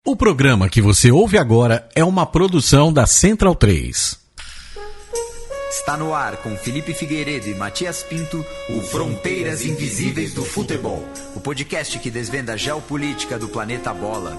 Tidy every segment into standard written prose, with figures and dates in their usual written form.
O programa que você ouve agora é uma produção da Central 3. Está no ar com Felipe Figueiredo e Matias Pinto, o Fronteiras Invisíveis do Futebol, o podcast que desvenda a geopolítica do planeta Bola.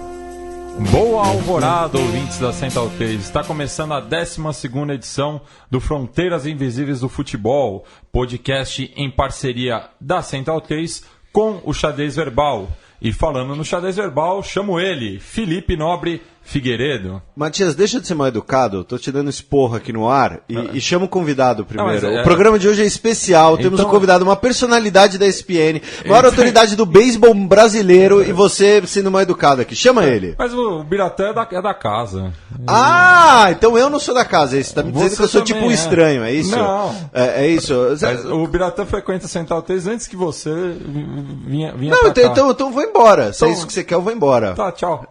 Boa alvorada, ouvintes da Central 3. Está começando a 12ª edição do Fronteiras Invisíveis do Futebol, podcast em parceria da Central 3 com o Xadrez Verbal. E falando no Xadrez Verbal, chamo ele, Felipe Nobre Figueiredo. Matias, deixa de ser mal educado, tô te dando esporro aqui no ar e chama o convidado primeiro. O programa de hoje é especial, temos um convidado, uma personalidade da ESPN, maior autoridade do beisebol brasileiro e você sendo mal educado aqui. Chama ele. Mas o Biratã é da casa. Ah, então eu não sou da casa, você tá me dizendo que eu sou tipo um estranho, é isso? Não. É isso. Mas o Biratã frequenta a Central 3 antes que você vinha não, pra cá. Então vou embora, se é isso que você quer eu vou embora. Tá, tchau.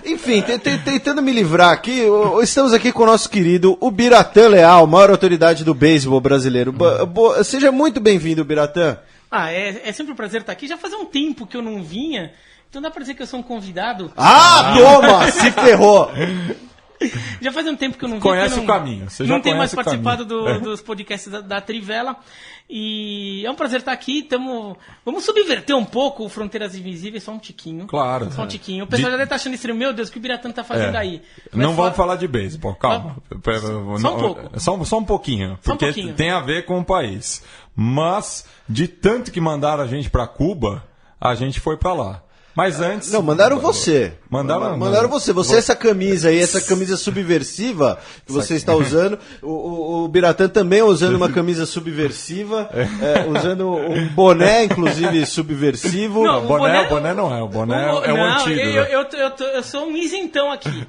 Enfim, tentando me livrar aqui, estamos aqui com o nosso querido, o Biratã Leal, maior autoridade do beisebol brasileiro. Seja muito bem-vindo, Biratã. É sempre um prazer estar aqui. Já fazia um tempo que eu não vinha, então dá pra dizer que eu sou um convidado. Toma! Se ferrou! Já faz um tempo que eu não vinha. Conhece o caminho. Você já não tenho mais conhece participado dos podcasts da Trivela. E é um prazer estar aqui. Vamos subverter um pouco o Fronteiras Invisíveis, só um tiquinho. Claro. Só um tiquinho. O pessoal já deve estar achando estranho. Meu Deus, o que o Biratã tá fazendo aí? Não vamos falar de beisebol, calma. Só um pouco. Só um pouquinho. Porque tem a ver com o país. Mas, de tanto que mandaram a gente pra Cuba, a gente foi pra lá. Mas antes... Não, mandaram você. Mandaram você. Você, essa camisa aí, essa camisa subversiva que você está usando. O Biratã também usando uma camisa subversiva, usando um boné, inclusive, subversivo. Não, o boné não é. O boné é o antigo. Eu sou um isentão aqui.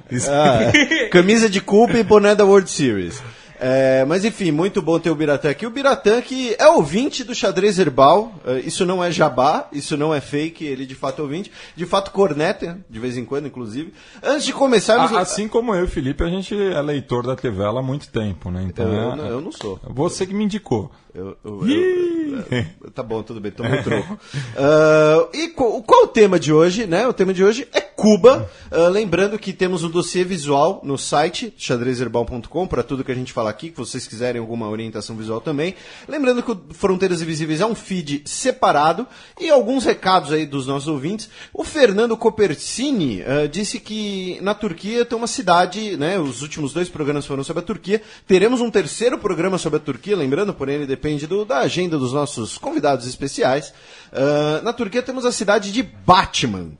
Camisa de Cuba e boné da World Series. Mas enfim, muito bom ter o Biratã aqui. O Biratã que é ouvinte do Xadrez Herbal, isso não é jabá, isso não é fake, ele de fato é ouvinte, de fato corneta, de vez em quando, inclusive. Antes de começarmos... Assim como eu e o Felipe, a gente é leitor da Trivela há muito tempo, né? Então, eu não sou. Você que me indicou. Tá bom, tudo bem, toma o troco. E qual o tema de hoje, né? O tema de hoje é Cuba. Lembrando que temos um dossiê visual no site xadrezherbal.com para tudo que a gente fala aqui, que vocês quiserem alguma orientação visual também. Lembrando que o Fronteiras Invisíveis é um feed separado e alguns recados aí dos nossos ouvintes. O Fernando Copercini disse que na Turquia tem uma cidade, né? Os últimos 2 programas foram sobre a Turquia. Teremos um terceiro programa sobre a Turquia, lembrando, porém ele depende da agenda dos nossos convidados especiais. Na Turquia temos a cidade de Batman.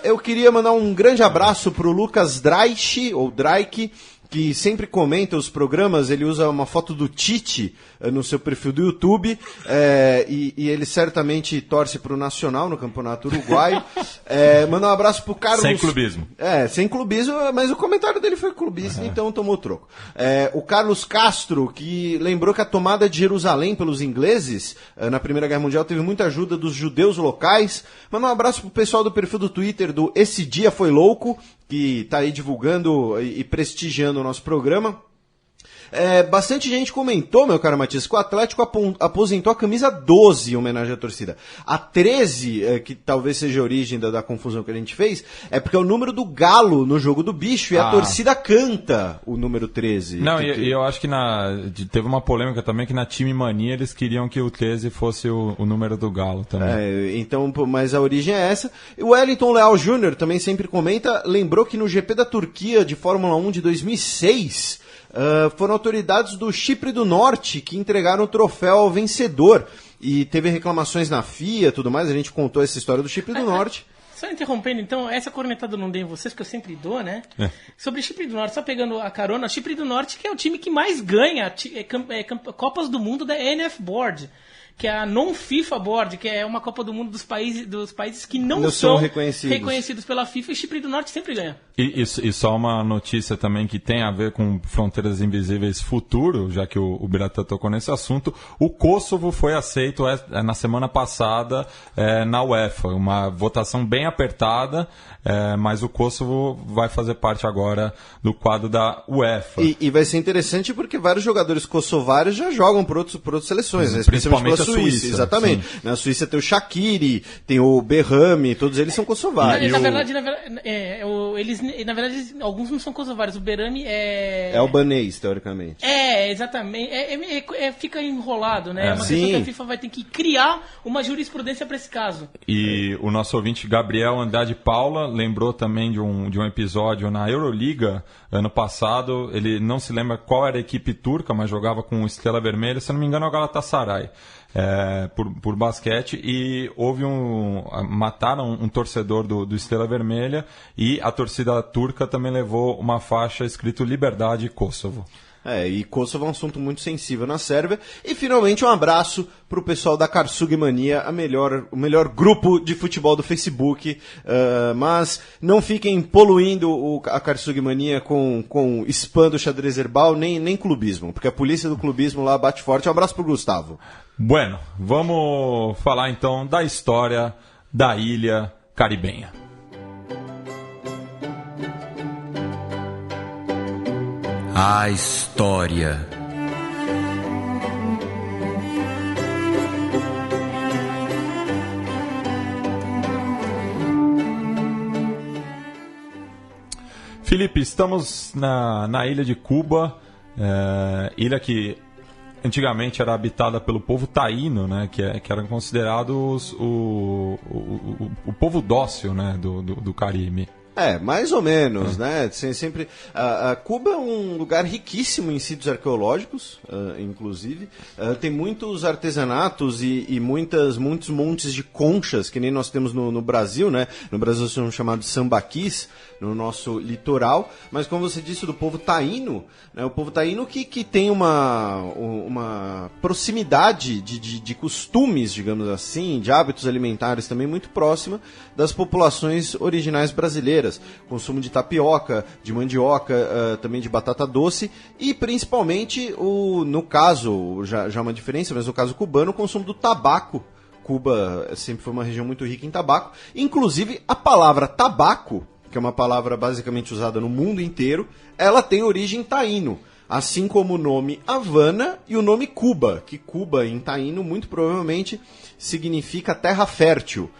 Eu queria mandar um grande abraço para o Lucas Draiche, ou Drake, que sempre comenta os programas. Ele usa uma foto do Tite no seu perfil do YouTube, e ele certamente torce para o Nacional no Campeonato Uruguaio. Manda um abraço para o Carlos... Sem clubismo. Sem clubismo, mas o comentário dele foi clubista, então tomou troco. O Carlos Castro, que lembrou que a tomada de Jerusalém pelos ingleses na Primeira Guerra Mundial teve muita ajuda dos judeus locais. Manda um abraço para o pessoal do perfil do Twitter do Esse Dia Foi Louco, que está aí divulgando e prestigiando o nosso programa. Bastante gente comentou, meu caro Matias, que o Atlético aposentou a camisa 12 em homenagem à torcida. A 13, que talvez seja a origem da confusão que a gente fez, é porque é o número do Galo no jogo do bicho e a torcida canta o número 13. Não, e eu acho que teve uma polêmica também que na Time Mania eles queriam que o 13 fosse o número do Galo também. Então, mas a origem é essa. O Wellington Leal Jr. também sempre comenta, lembrou que no GP da Turquia de Fórmula 1 de 2006... foram autoridades do Chipre do Norte que entregaram o troféu ao vencedor. E teve reclamações na FIA e tudo mais. A gente contou essa história do Chipre do Norte. Só interrompendo, então, essa cornetada eu não dei em vocês, que eu sempre dou, né? Sobre Chipre do Norte, só pegando a carona, Chipre do Norte que é o time que mais ganha Copas do Mundo da NF Board, que é a Non-FIFA Board, que é uma Copa do Mundo dos países que não são reconhecidos pela FIFA, e Chipre do Norte sempre ganha. E só uma notícia também que tem a ver com Fronteiras Invisíveis futuro, já que o Biratã tocou nesse assunto, o Kosovo foi aceito na semana passada na UEFA, uma votação bem apertada, mas o Kosovo vai fazer parte agora do quadro da UEFA. E vai ser interessante porque vários jogadores kosovares já jogam por outras seleções, né? Principalmente Suíça, exatamente. Sim. Na Suíça tem o Shaqiri, tem o Berrame, todos eles são kosovares. Na verdade, alguns não são kosovares. O Berrame é albanês, teoricamente. Exatamente. Fica enrolado, né? É uma questão que a FIFA vai ter que criar uma jurisprudência para esse caso. E o nosso ouvinte Gabriel Andrade Paula lembrou também de um episódio na Euroliga ano passado. Ele não se lembra qual era a equipe turca, mas jogava com Estrela Vermelha, se não me engano é o Galatasaray, por basquete, e mataram um torcedor do Estrela Vermelha, e a torcida turca também levou uma faixa escrito Liberdade Kosovo. E Kosovo é um assunto muito sensível na Sérvia. E finalmente um abraço para o pessoal da Karsug Mania, o melhor grupo de futebol do Facebook. Mas não fiquem poluindo a Karsug Mania com spam do xadrez herbal, nem clubismo, porque a polícia do clubismo lá bate forte. Um abraço para o Gustavo. Bueno, vamos falar então da história da ilha caribenha. A história. Felipe, estamos na ilha de Cuba, ilha que antigamente era habitada pelo povo taíno, né, que eram considerados o povo dócil, né, do Caribe. Mais ou menos, né? Sempre, Cuba é um lugar riquíssimo em sítios arqueológicos, inclusive. Tem muitos artesanatos e muitos montes de conchas, que nem nós temos no Brasil, né? No Brasil são chamados sambaquis, no nosso litoral. Mas como você disse, do povo taíno, né? O povo taíno que tem uma proximidade de costumes, digamos assim, de hábitos alimentares também muito próxima das populações originais brasileiras. Consumo de tapioca, de mandioca, também de batata doce e principalmente, no caso, já uma diferença, mas no caso cubano, o consumo do tabaco. Cuba sempre foi uma região muito rica em tabaco. Inclusive, a palavra tabaco, que é uma palavra basicamente usada no mundo inteiro, ela tem origem taíno. Assim como o nome Havana e o nome Cuba, que Cuba em taíno muito provavelmente significa terra fértil.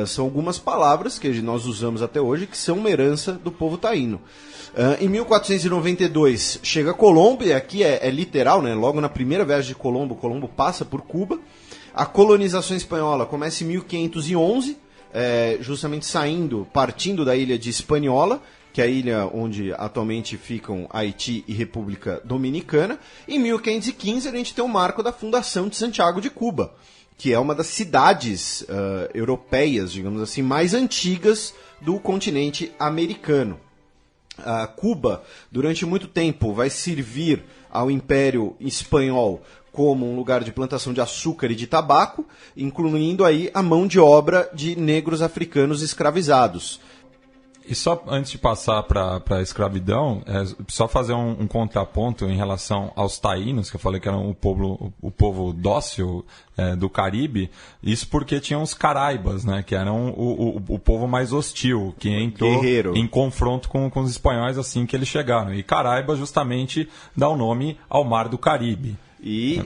São algumas palavras que nós usamos até hoje que são uma herança do povo taíno. Em 1492 chega Colombo, e aqui é literal, né? Logo na primeira viagem de Colombo passa por Cuba. A colonização espanhola começa em 1511, justamente partindo da ilha de Hispaniola, que é a ilha onde atualmente ficam Haiti e República Dominicana. Em 1515 a gente tem o marco da fundação de Santiago de Cuba, que é uma das cidades europeias, digamos assim, mais antigas do continente americano. Cuba, durante muito tempo, vai servir ao Império Espanhol como um lugar de plantação de açúcar e de tabaco, incluindo aí a mão de obra de negros africanos escravizados. E só antes de passar para a escravidão, só fazer um contraponto em relação aos taínos, que eu falei que eram o povo dócil do Caribe, isso porque tinham os caraibas, né, que eram o povo mais hostil, que entrou guerreiro em confronto com os espanhóis assim que eles chegaram. E Caraíba justamente dá o nome ao Mar do Caribe. E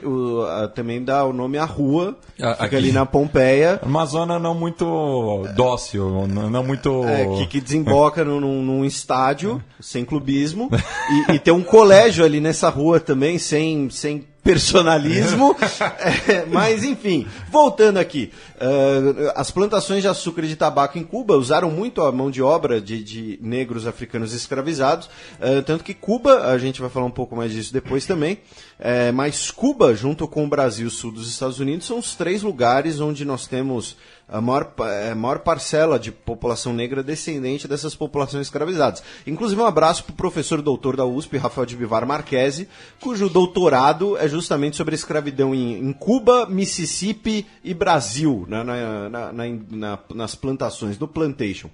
também dá o nome à rua, fica ali na Pompeia. Uma zona não muito dócil, não muito... que desemboca num estádio, sem clubismo, e tem um colégio ali nessa rua também, sem personalismo, mas enfim, voltando aqui, as plantações de açúcar e de tabaco em Cuba usaram muito a mão de obra de negros africanos escravizados, tanto que Cuba, a gente vai falar um pouco mais disso depois também, mas Cuba, junto com o Brasil e o sul dos Estados Unidos, são os 3 lugares onde nós temos a maior parcela de população negra descendente dessas populações escravizadas. Inclusive um abraço para o professor doutor da USP, Rafael de Vivar Marquesi, cujo doutorado é justamente sobre a escravidão em Cuba, Mississippi e Brasil, nas plantações, no plantation.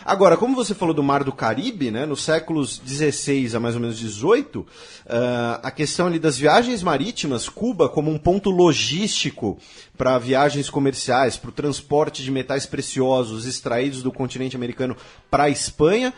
Agora, como você falou do Mar do Caribe, né, nos séculos XVI a mais ou menos XVIII, a questão ali das viagens marítimas, Cuba como um ponto logístico para viagens comerciais, para o transporte de metais preciosos extraídos do continente americano para a Espanha,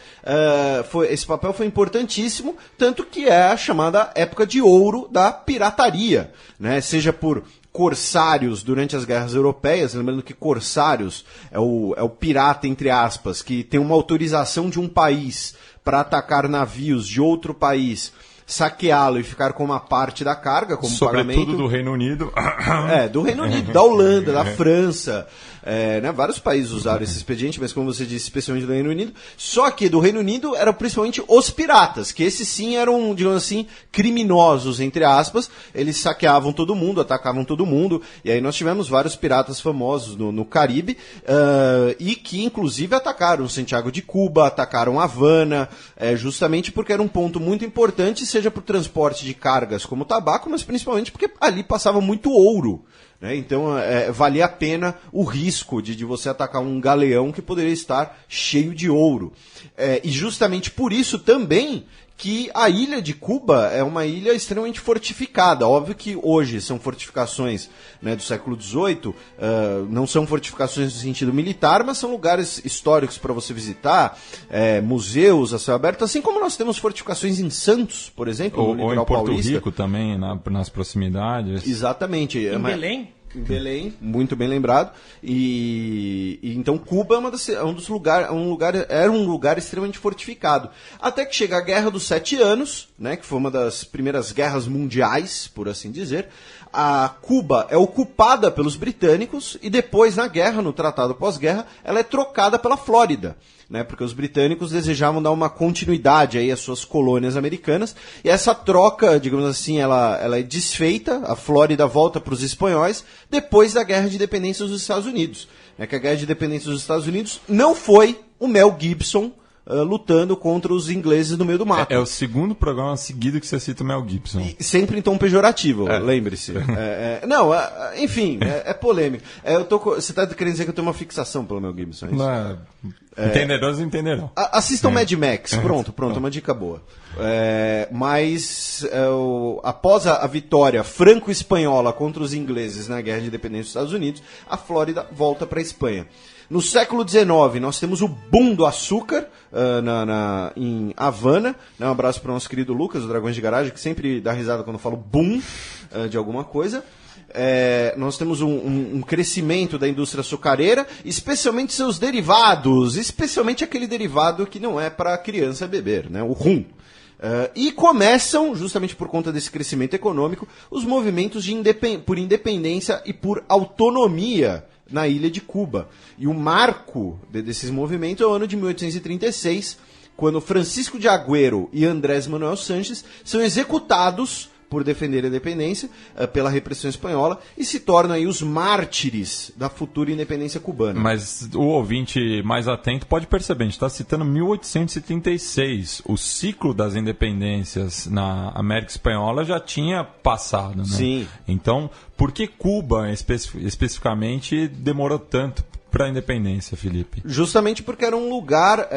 esse papel foi importantíssimo, tanto que é a chamada época de ouro da pirataria, né? Seja por corsários durante as guerras europeias, lembrando que corsários é o pirata, entre aspas, que tem uma autorização de um país para atacar navios de outro país, saqueá-lo e ficar com uma parte da carga como pagamento. Sobretudo do Reino Unido. Do Reino Unido, da Holanda, da França. Vários países usaram esse expediente, mas como você disse, especialmente do Reino Unido. Só que do Reino Unido eram principalmente os piratas, que esses sim eram, digamos assim, criminosos, entre aspas. Eles saqueavam todo mundo, atacavam todo mundo. E aí nós tivemos vários piratas famosos no Caribe, e que inclusive atacaram Santiago de Cuba, atacaram Havana, justamente porque era um ponto muito importante, seja para o transporte de cargas como tabaco, mas principalmente porque ali passava muito ouro. Então, valia a pena o risco de você atacar um galeão que poderia estar cheio de ouro. E justamente por isso também que a ilha de Cuba é uma ilha extremamente fortificada. Óbvio que hoje são fortificações, do século XVIII, não são fortificações no sentido militar, mas são lugares históricos para você visitar, museus a céu aberto, assim como nós temos fortificações em Santos, por exemplo, no litoral paulista. Ou em Porto Rico também, nas proximidades. Exatamente. Em Belém? Em Belém, muito bem lembrado. E então Cuba era um lugar extremamente fortificado. Até que chega a Guerra dos 7 Anos, que foi uma das primeiras guerras mundiais, por assim dizer. A Cuba é ocupada pelos britânicos e depois, na guerra, no tratado pós-guerra, ela é trocada pela Flórida. Porque os britânicos desejavam dar uma continuidade aí às suas colônias americanas, e essa troca, digamos assim, ela é desfeita, a Flórida volta para os espanhóis, depois da Guerra de Independência dos Estados Unidos. Que a Guerra de Independência dos Estados Unidos não foi o Mel Gibson lutando contra os ingleses no meio do mato. É o segundo programa seguido que você cita o Mel Gibson. E sempre em tom pejorativo, lembre-se. Enfim, é polêmico. Você está querendo dizer que eu tenho uma fixação pelo Mel Gibson, é isso? Entenderosos entenderão. Assistam Mad Max, pronto, uma dica boa. Mas após a vitória franco-espanhola contra os ingleses na Guerra de Independência dos Estados Unidos, a Flórida volta para a Espanha. No século XIX, nós temos o boom do açúcar em Havana. Um abraço para o nosso querido Lucas, o Dragões de Garagem, que sempre dá risada quando eu falo boom de alguma coisa. Nós temos um crescimento da indústria açucareira, especialmente seus derivados, especialmente aquele derivado que não é para criança beber, o rum. E começam, justamente por conta desse crescimento econômico, os movimentos por independência e por autonomia na ilha de Cuba. E o marco desses movimentos é o ano de 1836, quando Francisco de Agüero e Andrés Manuel Sanches são executados por defender a independência pela repressão espanhola e se tornam aí os mártires da futura independência cubana. Mas o ouvinte mais atento pode perceber, a gente está citando 1836. O ciclo das independências na América Espanhola já tinha passado, né? Sim. Então, por que Cuba especificamente demorou tanto para a independência, Felipe? Justamente porque era um lugar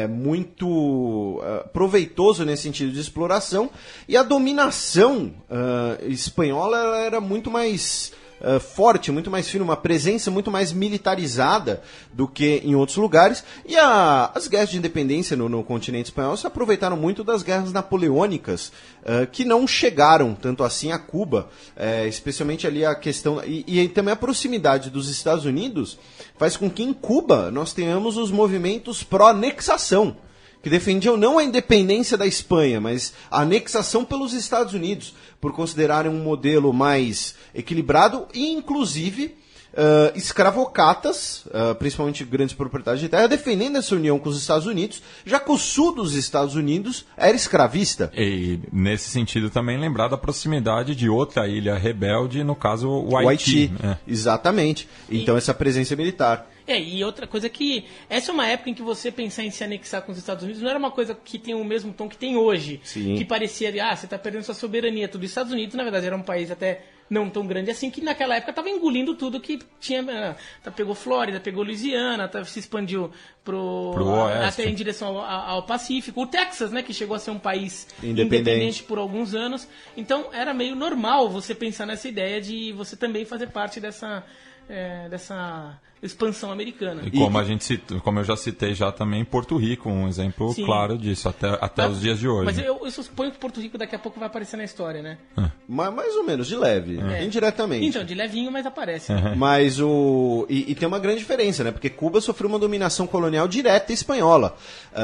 muito proveitoso nesse sentido de exploração, e a dominação espanhola ela era muito mais forte, muito mais firme, uma presença muito mais militarizada do que em outros lugares, e as guerras de independência no continente espanhol se aproveitaram muito das guerras napoleônicas, que não chegaram tanto assim a Cuba, especialmente ali a questão, e também a proximidade dos Estados Unidos faz com que em Cuba nós tenhamos os movimentos pró-anexação, que defendiam não a independência da Espanha, mas a anexação pelos Estados Unidos, por considerarem um modelo mais equilibrado e, inclusive, escravocatas, principalmente grandes proprietários de terra, defendendo essa união com os Estados Unidos, já que o sul dos Estados Unidos era escravista. E, nesse sentido, também lembrar da proximidade de outra ilha rebelde, no caso, o Haiti. Exatamente. Então, essa presença militar. E outra coisa que... Essa é uma época em que você pensar em se anexar com os Estados Unidos não era uma coisa que tem o mesmo tom que tem hoje. Sim. Que parecia, você está perdendo sua soberania. Tudo. Os Estados Unidos, na verdade, era um país até não tão grande assim, que naquela época estava engolindo tudo que tinha... Pegou Flórida, pegou Louisiana, se expandiu pro oeste, até em direção ao Pacífico. O Texas, que chegou a ser um país independente por alguns anos. Então, era meio normal você pensar nessa ideia de você também fazer parte dessa expansão americana. E como eu já citei já também, Porto Rico, um exemplo claro disso, até os dias de hoje. Mas eu suponho que Porto Rico daqui a pouco vai aparecer na história, né? Mais ou menos, de leve, indiretamente. Então, de levinho, mas aparece. Mas e tem uma grande diferença, né? Porque Cuba sofreu uma dominação colonial direta espanhola.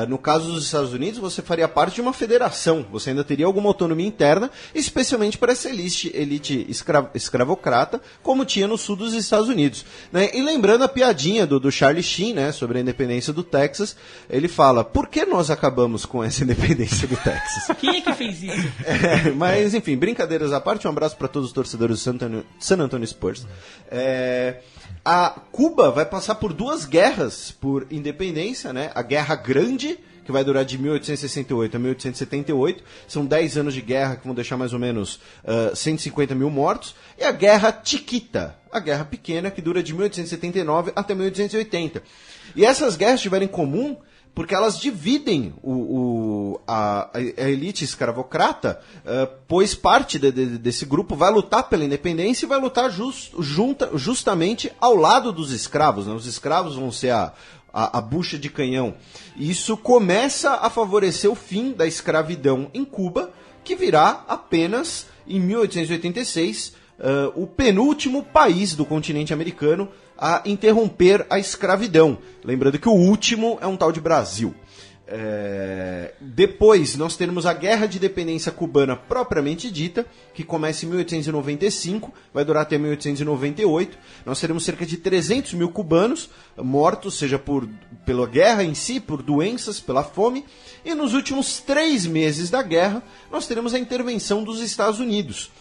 No caso dos Estados Unidos, você faria parte de uma federação. Você ainda teria alguma autonomia interna, especialmente para essa elite escravocrata, como tinha no sul dos Estados Unidos. Né? E lembrando a piadinha do Charlie Sheen, né, sobre a independência do Texas, ele fala, por que nós acabamos com essa independência do Texas? Quem é que fez isso? Mas, enfim, brincadeiras à parte, um abraço para todos os torcedores do San Antonio Spurs. A Cuba vai passar por 2 guerras por independência, né? A Guerra Grande, que vai durar de 1868 a 1878. São 10 anos de guerra que vão deixar mais ou menos 150 mil mortos. E a Guerra Chiquita, a Guerra Pequena, que dura de 1879 até 1880. E essas guerras tiveram em comum porque elas dividem a elite escravocrata, pois parte desse grupo vai lutar pela independência e vai lutar justamente ao lado dos escravos. Né? Os escravos vão ser a bucha de canhão. E isso começa a favorecer o fim da escravidão em Cuba, que virá apenas em 1886 o penúltimo país do continente americano a interromper a escravidão. Lembrando que o último é um tal de Brasil. Depois nós teremos a Guerra de Independência Cubana propriamente dita, que começa em 1895, vai durar até 1898. Nós teremos cerca de 300 mil cubanos mortos, seja pela guerra em si, por doenças, pela fome. E nos últimos 3 meses da guerra, nós teremos a intervenção dos Estados Unidos.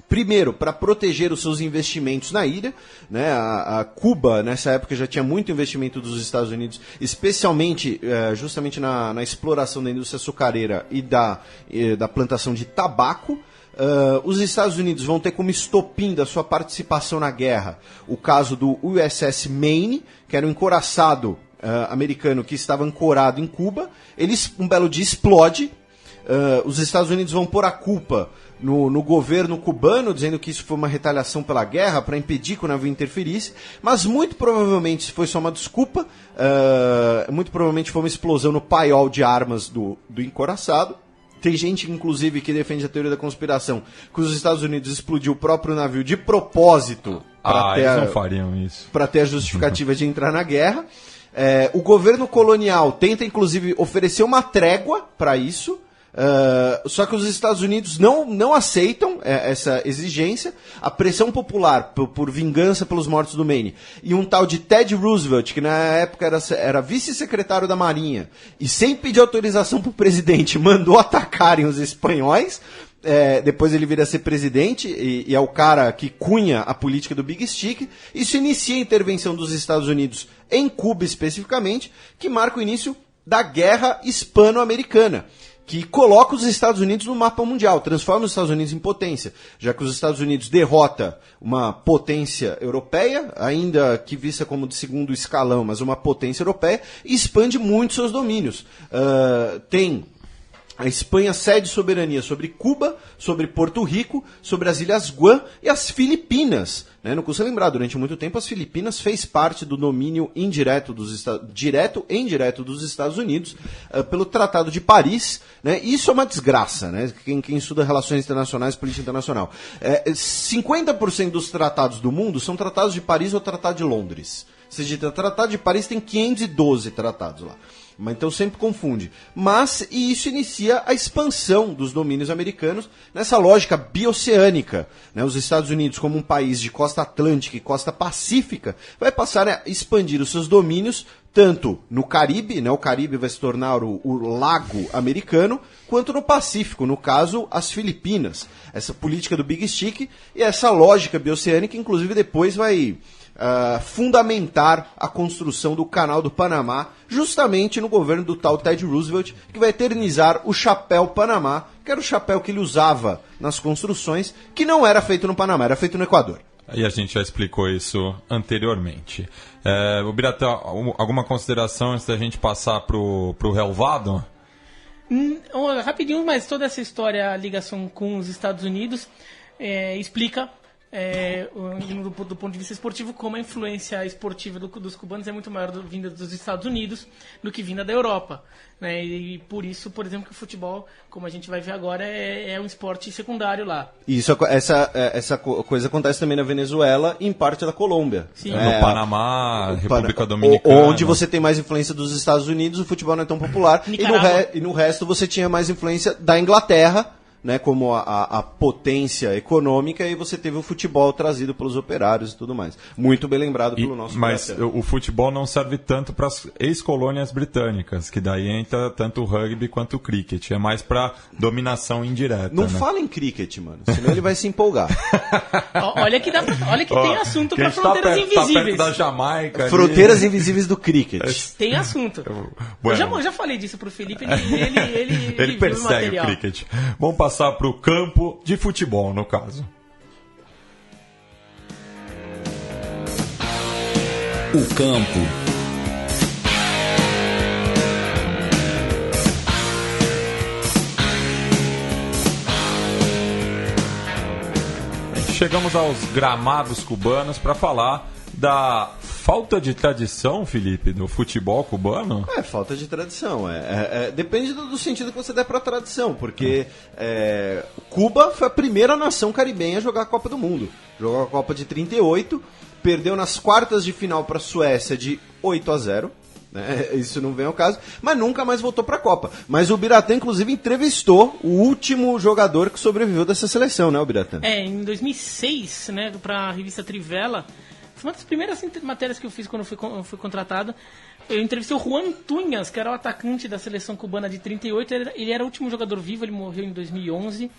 Primeiro, para proteger os seus investimentos na ilha, né? A Cuba, nessa época, já tinha muito investimento dos Estados Unidos, especialmente justamente na exploração da indústria açucareira e da plantação de tabaco. Os Estados Unidos vão ter como estopim da sua participação na guerra o caso do USS Maine, que era um encouraçado americano que estava ancorado em Cuba. Ele, um belo dia, explode. Os Estados Unidos vão pôr a culpa no governo cubano, dizendo que isso foi uma retaliação pela guerra, para impedir que o navio interferisse, mas muito provavelmente foi só uma desculpa, muito provavelmente foi uma explosão no paiol de armas do encouraçado. Tem gente, inclusive, que defende a teoria da conspiração, que os Estados Unidos explodiu o próprio navio de propósito eles não fariam isso. Para ter a justificativa de entrar na guerra. O governo colonial tenta, inclusive, oferecer uma trégua para isso, só que os Estados Unidos não aceitam essa exigência. A pressão popular por vingança pelos mortos do Maine e um tal de Ted Roosevelt, que na época era vice-secretário da Marinha e sem pedir autorização para o presidente mandou atacarem os espanhóis. Depois ele vira a ser presidente e é o cara que cunha a política do Big Stick. Isso inicia a intervenção dos Estados Unidos em Cuba especificamente, que marca o início da Guerra Hispano-Americana, que coloca os Estados Unidos no mapa mundial, transforma os Estados Unidos em potência, já que os Estados Unidos derrota uma potência europeia, ainda que vista como de segundo escalão, mas uma potência europeia, e expande muito seus domínios. A Espanha cede soberania sobre Cuba, sobre Porto Rico, sobre as Ilhas Guam e as Filipinas. Né? Não custa lembrar, durante muito tempo as Filipinas fez parte do domínio direto e indireto dos Estados Unidos pelo Tratado de Paris. Né? Isso é uma desgraça, né? Quem estuda relações internacionais, política internacional. 50% dos tratados do mundo são tratados de Paris ou Tratado de Londres. Ou seja, o Tratado de Paris tem 512 tratados lá. Então sempre confunde. E isso inicia a expansão dos domínios americanos nessa lógica bioceânica. Né? Os Estados Unidos, como um país de costa atlântica e costa pacífica, vai passar a expandir os seus domínios tanto no Caribe, né? O Caribe vai se tornar o lago americano, quanto no Pacífico, no caso, as Filipinas. Essa política do Big Stick e essa lógica bioceânica, inclusive, depois vai fundamentar a construção do Canal do Panamá, justamente no governo do tal Ted Roosevelt, que vai eternizar o chapéu Panamá, que era o chapéu que ele usava nas construções, que não era feito no Panamá, era feito no Equador. E a gente já explicou isso anteriormente. Biratã, alguma consideração antes da gente passar pro relvado? Rapidinho, mas toda essa história, a ligação com os Estados Unidos, explica do ponto de vista esportivo, como a influência esportiva dos cubanos é muito maior vinda dos Estados Unidos do que vinda da Europa, né? E por isso, por exemplo, que o futebol, como a gente vai ver agora, é um esporte secundário lá. Isso, essa coisa acontece também na Venezuela e em parte da Colômbia. Sim. No Panamá, República Dominicana. Onde você tem mais influência dos Estados Unidos, o futebol não é tão popular. E no resto você tinha mais influência da Inglaterra, né, como a potência econômica, e você teve o futebol trazido pelos operários e tudo mais. Muito bem lembrado pelo nosso Mas o futebol não serve tanto para as ex-colônias britânicas, que daí entra tanto o rugby quanto o cricket. É mais para dominação indireta. Não né? fala em cricket, mano, senão ele vai se empolgar. Olha que tem assunto para fronteiras invisíveis. Tá perto da Jamaica. Fronteiras invisíveis do cricket. Tem assunto. Eu já falei disso pro Felipe, ele persegue o material. o cricket. Vamos passar para o campo de futebol, no caso. O campo. Chegamos aos gramados cubanos para falar da falta de tradição, Felipe, do futebol cubano? Falta de tradição. Depende do sentido que você der pra tradição, porque Cuba foi a primeira nação caribenha a jogar a Copa do Mundo. Jogou a Copa de 38, perdeu nas quartas de final pra Suécia de 8-0. Né? Isso não vem ao caso, mas nunca mais voltou pra Copa. Mas o Biratã, inclusive, entrevistou o último jogador que sobreviveu dessa seleção, né, o Biratã? Em 2006, né, pra revista Trivela. Foi uma das primeiras matérias que eu fiz quando eu fui contratado. Eu entrevistei o Juan Tunhas, que era o atacante da seleção cubana de 38. Ele era o último jogador vivo, ele morreu em 2011.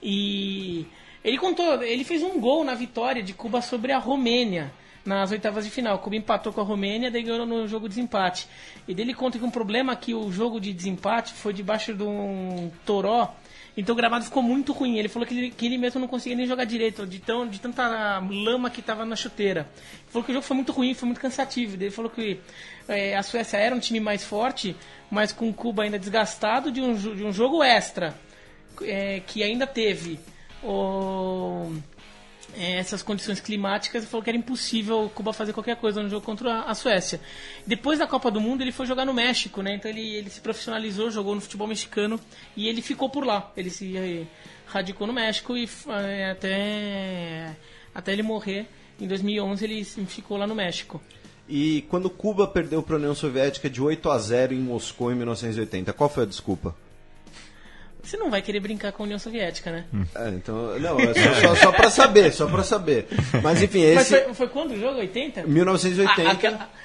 E ele fez um gol na vitória de Cuba sobre a Romênia, nas oitavas de final. Cuba empatou com a Romênia, daí ganhou no jogo de desempate. E daí ele conta que um problema é que o jogo de desempate foi debaixo de um toró. Então o gramado ficou muito ruim. Ele falou que ele mesmo não conseguia nem jogar direito, de tanta lama que estava na chuteira. Ele falou que o jogo foi muito ruim, foi muito cansativo. Ele falou que a Suécia era um time mais forte, mas com Cuba ainda desgastado de um jogo extra, que ainda teve essas condições climáticas. Ele falou que era impossível Cuba fazer qualquer coisa no jogo contra a Suécia. Depois da Copa do Mundo ele foi jogar no México, né? Então ele se profissionalizou, jogou no futebol mexicano e ele ficou por lá. Ele se radicou no México e até ele morrer em 2011 ele ficou lá no México. E quando Cuba perdeu para a União Soviética de 8-0 em Moscou em 1980, qual foi a desculpa? Você não vai querer brincar com a União Soviética, né? Então, não, só pra saber. Mas enfim, esse... Mas foi quando o jogo? 80? 1980.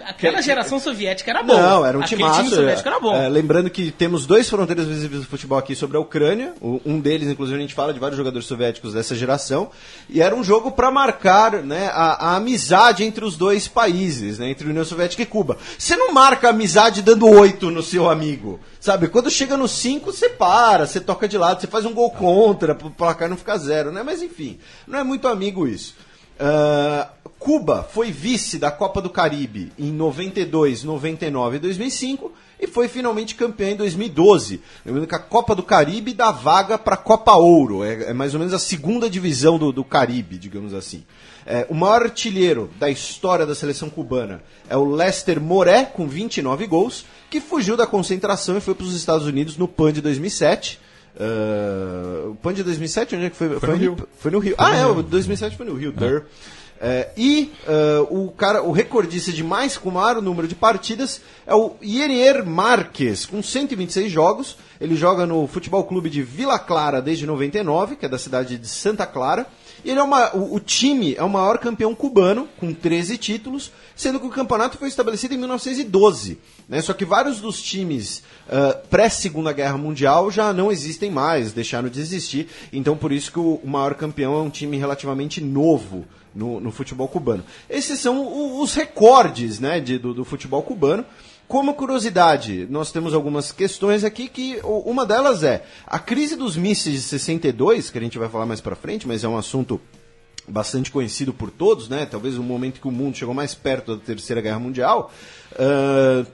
Aquela geração soviética era boa. Não, era um timaço. Time soviético era bom. Lembrando que temos 2 fronteiras visíveis do futebol aqui sobre a Ucrânia. Um deles, inclusive, a gente fala de vários jogadores soviéticos dessa geração. E era um jogo para marcar, né, a amizade entre os dois países, né, entre a União Soviética e Cuba. Você não marca a amizade dando 8 no seu amigo. Sabe? Quando chega no 5, você para, você toca de lado, você faz um gol contra, pro placar não ficar 0, né? Mas enfim, não é muito amigo isso. Cuba foi vice da Copa do Caribe em 92, 99 e 2005 e foi finalmente campeã em 2012. Lembrando que a Copa do Caribe dá vaga para a Copa Ouro, é mais ou menos a segunda divisão do Caribe, digamos assim. O maior artilheiro da história da seleção cubana é o Lester Moré, com 29 gols, que fugiu da concentração e foi para os Estados Unidos no PAN de 2007. O PAN de 2007, onde é que foi? Foi no Rio. Foi no Rio. O 2007 foi no Rio, o recordista com o maior número de partidas é o Yerier Marques, com 126 jogos. Ele joga no Futebol Clube de Vila Clara desde 99, que é da cidade de Santa Clara. E ele o time é o maior campeão cubano, com 13 títulos, sendo que o campeonato foi estabelecido em 1912. Né? Só que vários dos times pré-Segunda Guerra Mundial já não existem mais, deixaram de existir. Então, por isso que o maior campeão é um time relativamente novo no futebol cubano. Esses são os recordes, né, do futebol cubano. Como curiosidade, nós temos algumas questões aqui, que uma delas é a crise dos mísseis de 62, que a gente vai falar mais pra frente, mas é um assunto bastante conhecido por todos, né? Talvez o momento que o mundo chegou mais perto da Terceira Guerra Mundial.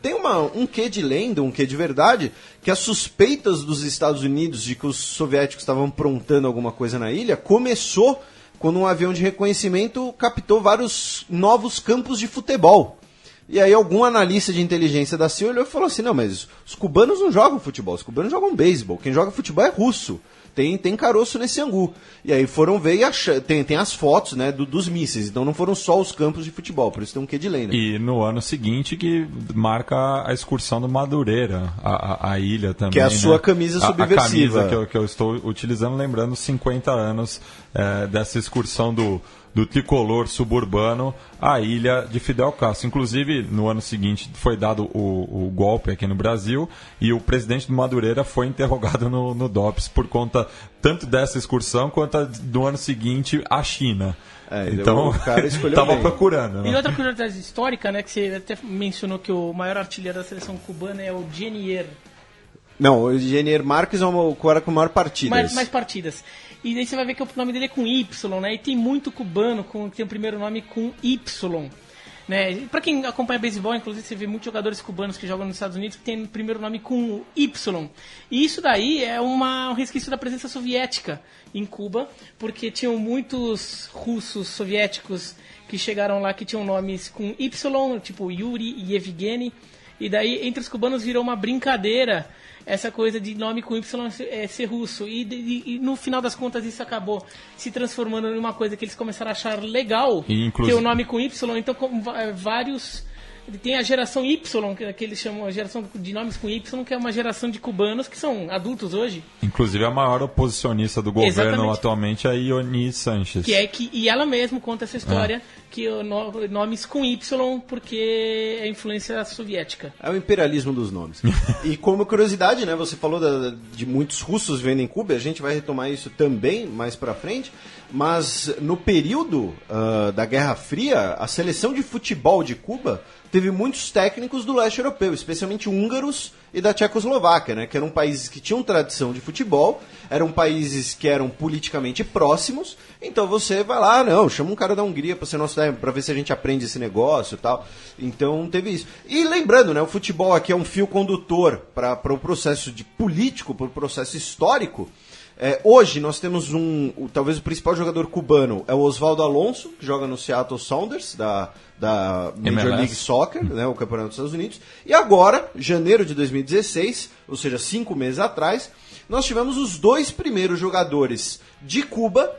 Tem um quê de lenda, um quê de verdade, que as suspeitas dos Estados Unidos de que os soviéticos estavam aprontando alguma coisa na ilha começou quando um avião de reconhecimento captou vários novos campos de futebol. E aí algum analista de inteligência da CIA olhou e falou assim, não, mas os cubanos não jogam futebol, os cubanos jogam beisebol, quem joga futebol é russo. Tem caroço nesse angu. E aí foram ver e tem as fotos, né, dos mísseis. Então não foram só os campos de futebol, por isso tem um quê de lenda. E no ano seguinte que marca a excursão do Madureira, a ilha também. Que é a sua camisa subversiva. A camisa que eu estou utilizando, lembrando 50 anos dessa excursão do tricolor suburbano à ilha de Fidel Castro. Inclusive, no ano seguinte foi dado o golpe aqui no Brasil e o presidente do Madureira foi interrogado no DOPS por conta tanto dessa excursão quanto do ano seguinte à China. Então, o cara escolheu estava bem. procurando. Né? E outra curiosidade histórica, né, que você até mencionou que o maior artilheiro da seleção cubana é o Genier. Não, o Genier Marques é o cara com maior partidas. Mais partidas. E daí você vai ver que o nome dele é com Y, né? E tem muito cubano que tem o primeiro nome com Y. Né? Pra quem acompanha beisebol, inclusive, você vê muitos jogadores cubanos que jogam nos Estados Unidos que tem o primeiro nome com Y. E isso daí é um resquício da presença soviética em Cuba, porque tinham muitos russos soviéticos que chegaram lá que tinham nomes com Y, tipo Yuri e Evgeny. E daí, entre os cubanos, virou uma brincadeira essa coisa de nome com Y ser russo. E no final das contas isso acabou se transformando em uma coisa que eles começaram a achar legal, ter o nome com Y. Então vários... Tem a geração Y, que eles chamam a geração de nomes com Y, que é uma geração de cubanos que são adultos hoje. Inclusive a maior oposicionista do governo Exatamente. Atualmente é a Ioni Sanchez. E ela mesma conta essa história, que nomes com Y, porque é influência soviética. É o imperialismo dos nomes. E como curiosidade, né, você falou de muitos russos vivendo em Cuba, a gente vai retomar isso também mais pra frente, mas no período da Guerra Fria, a seleção de futebol de Cuba teve muitos técnicos do leste europeu, especialmente húngaros e da Tchecoslováquia, né, que eram países que tinham tradição de futebol, eram países que eram politicamente próximos, então você vai lá, chama um cara da Hungria para ser nosso técnico, para ver se a gente aprende esse negócio e tal. Então teve isso. E lembrando, né, o futebol aqui é um fio condutor para o processo político, para o processo histórico. Hoje nós temos talvez o principal jogador cubano é o Osvaldo Alonso, que joga no Seattle Sounders, da Major League Soccer, né, o campeonato dos Estados Unidos. E agora, janeiro de 2016, ou seja, 5 meses atrás, nós tivemos os 2 primeiros jogadores de Cuba.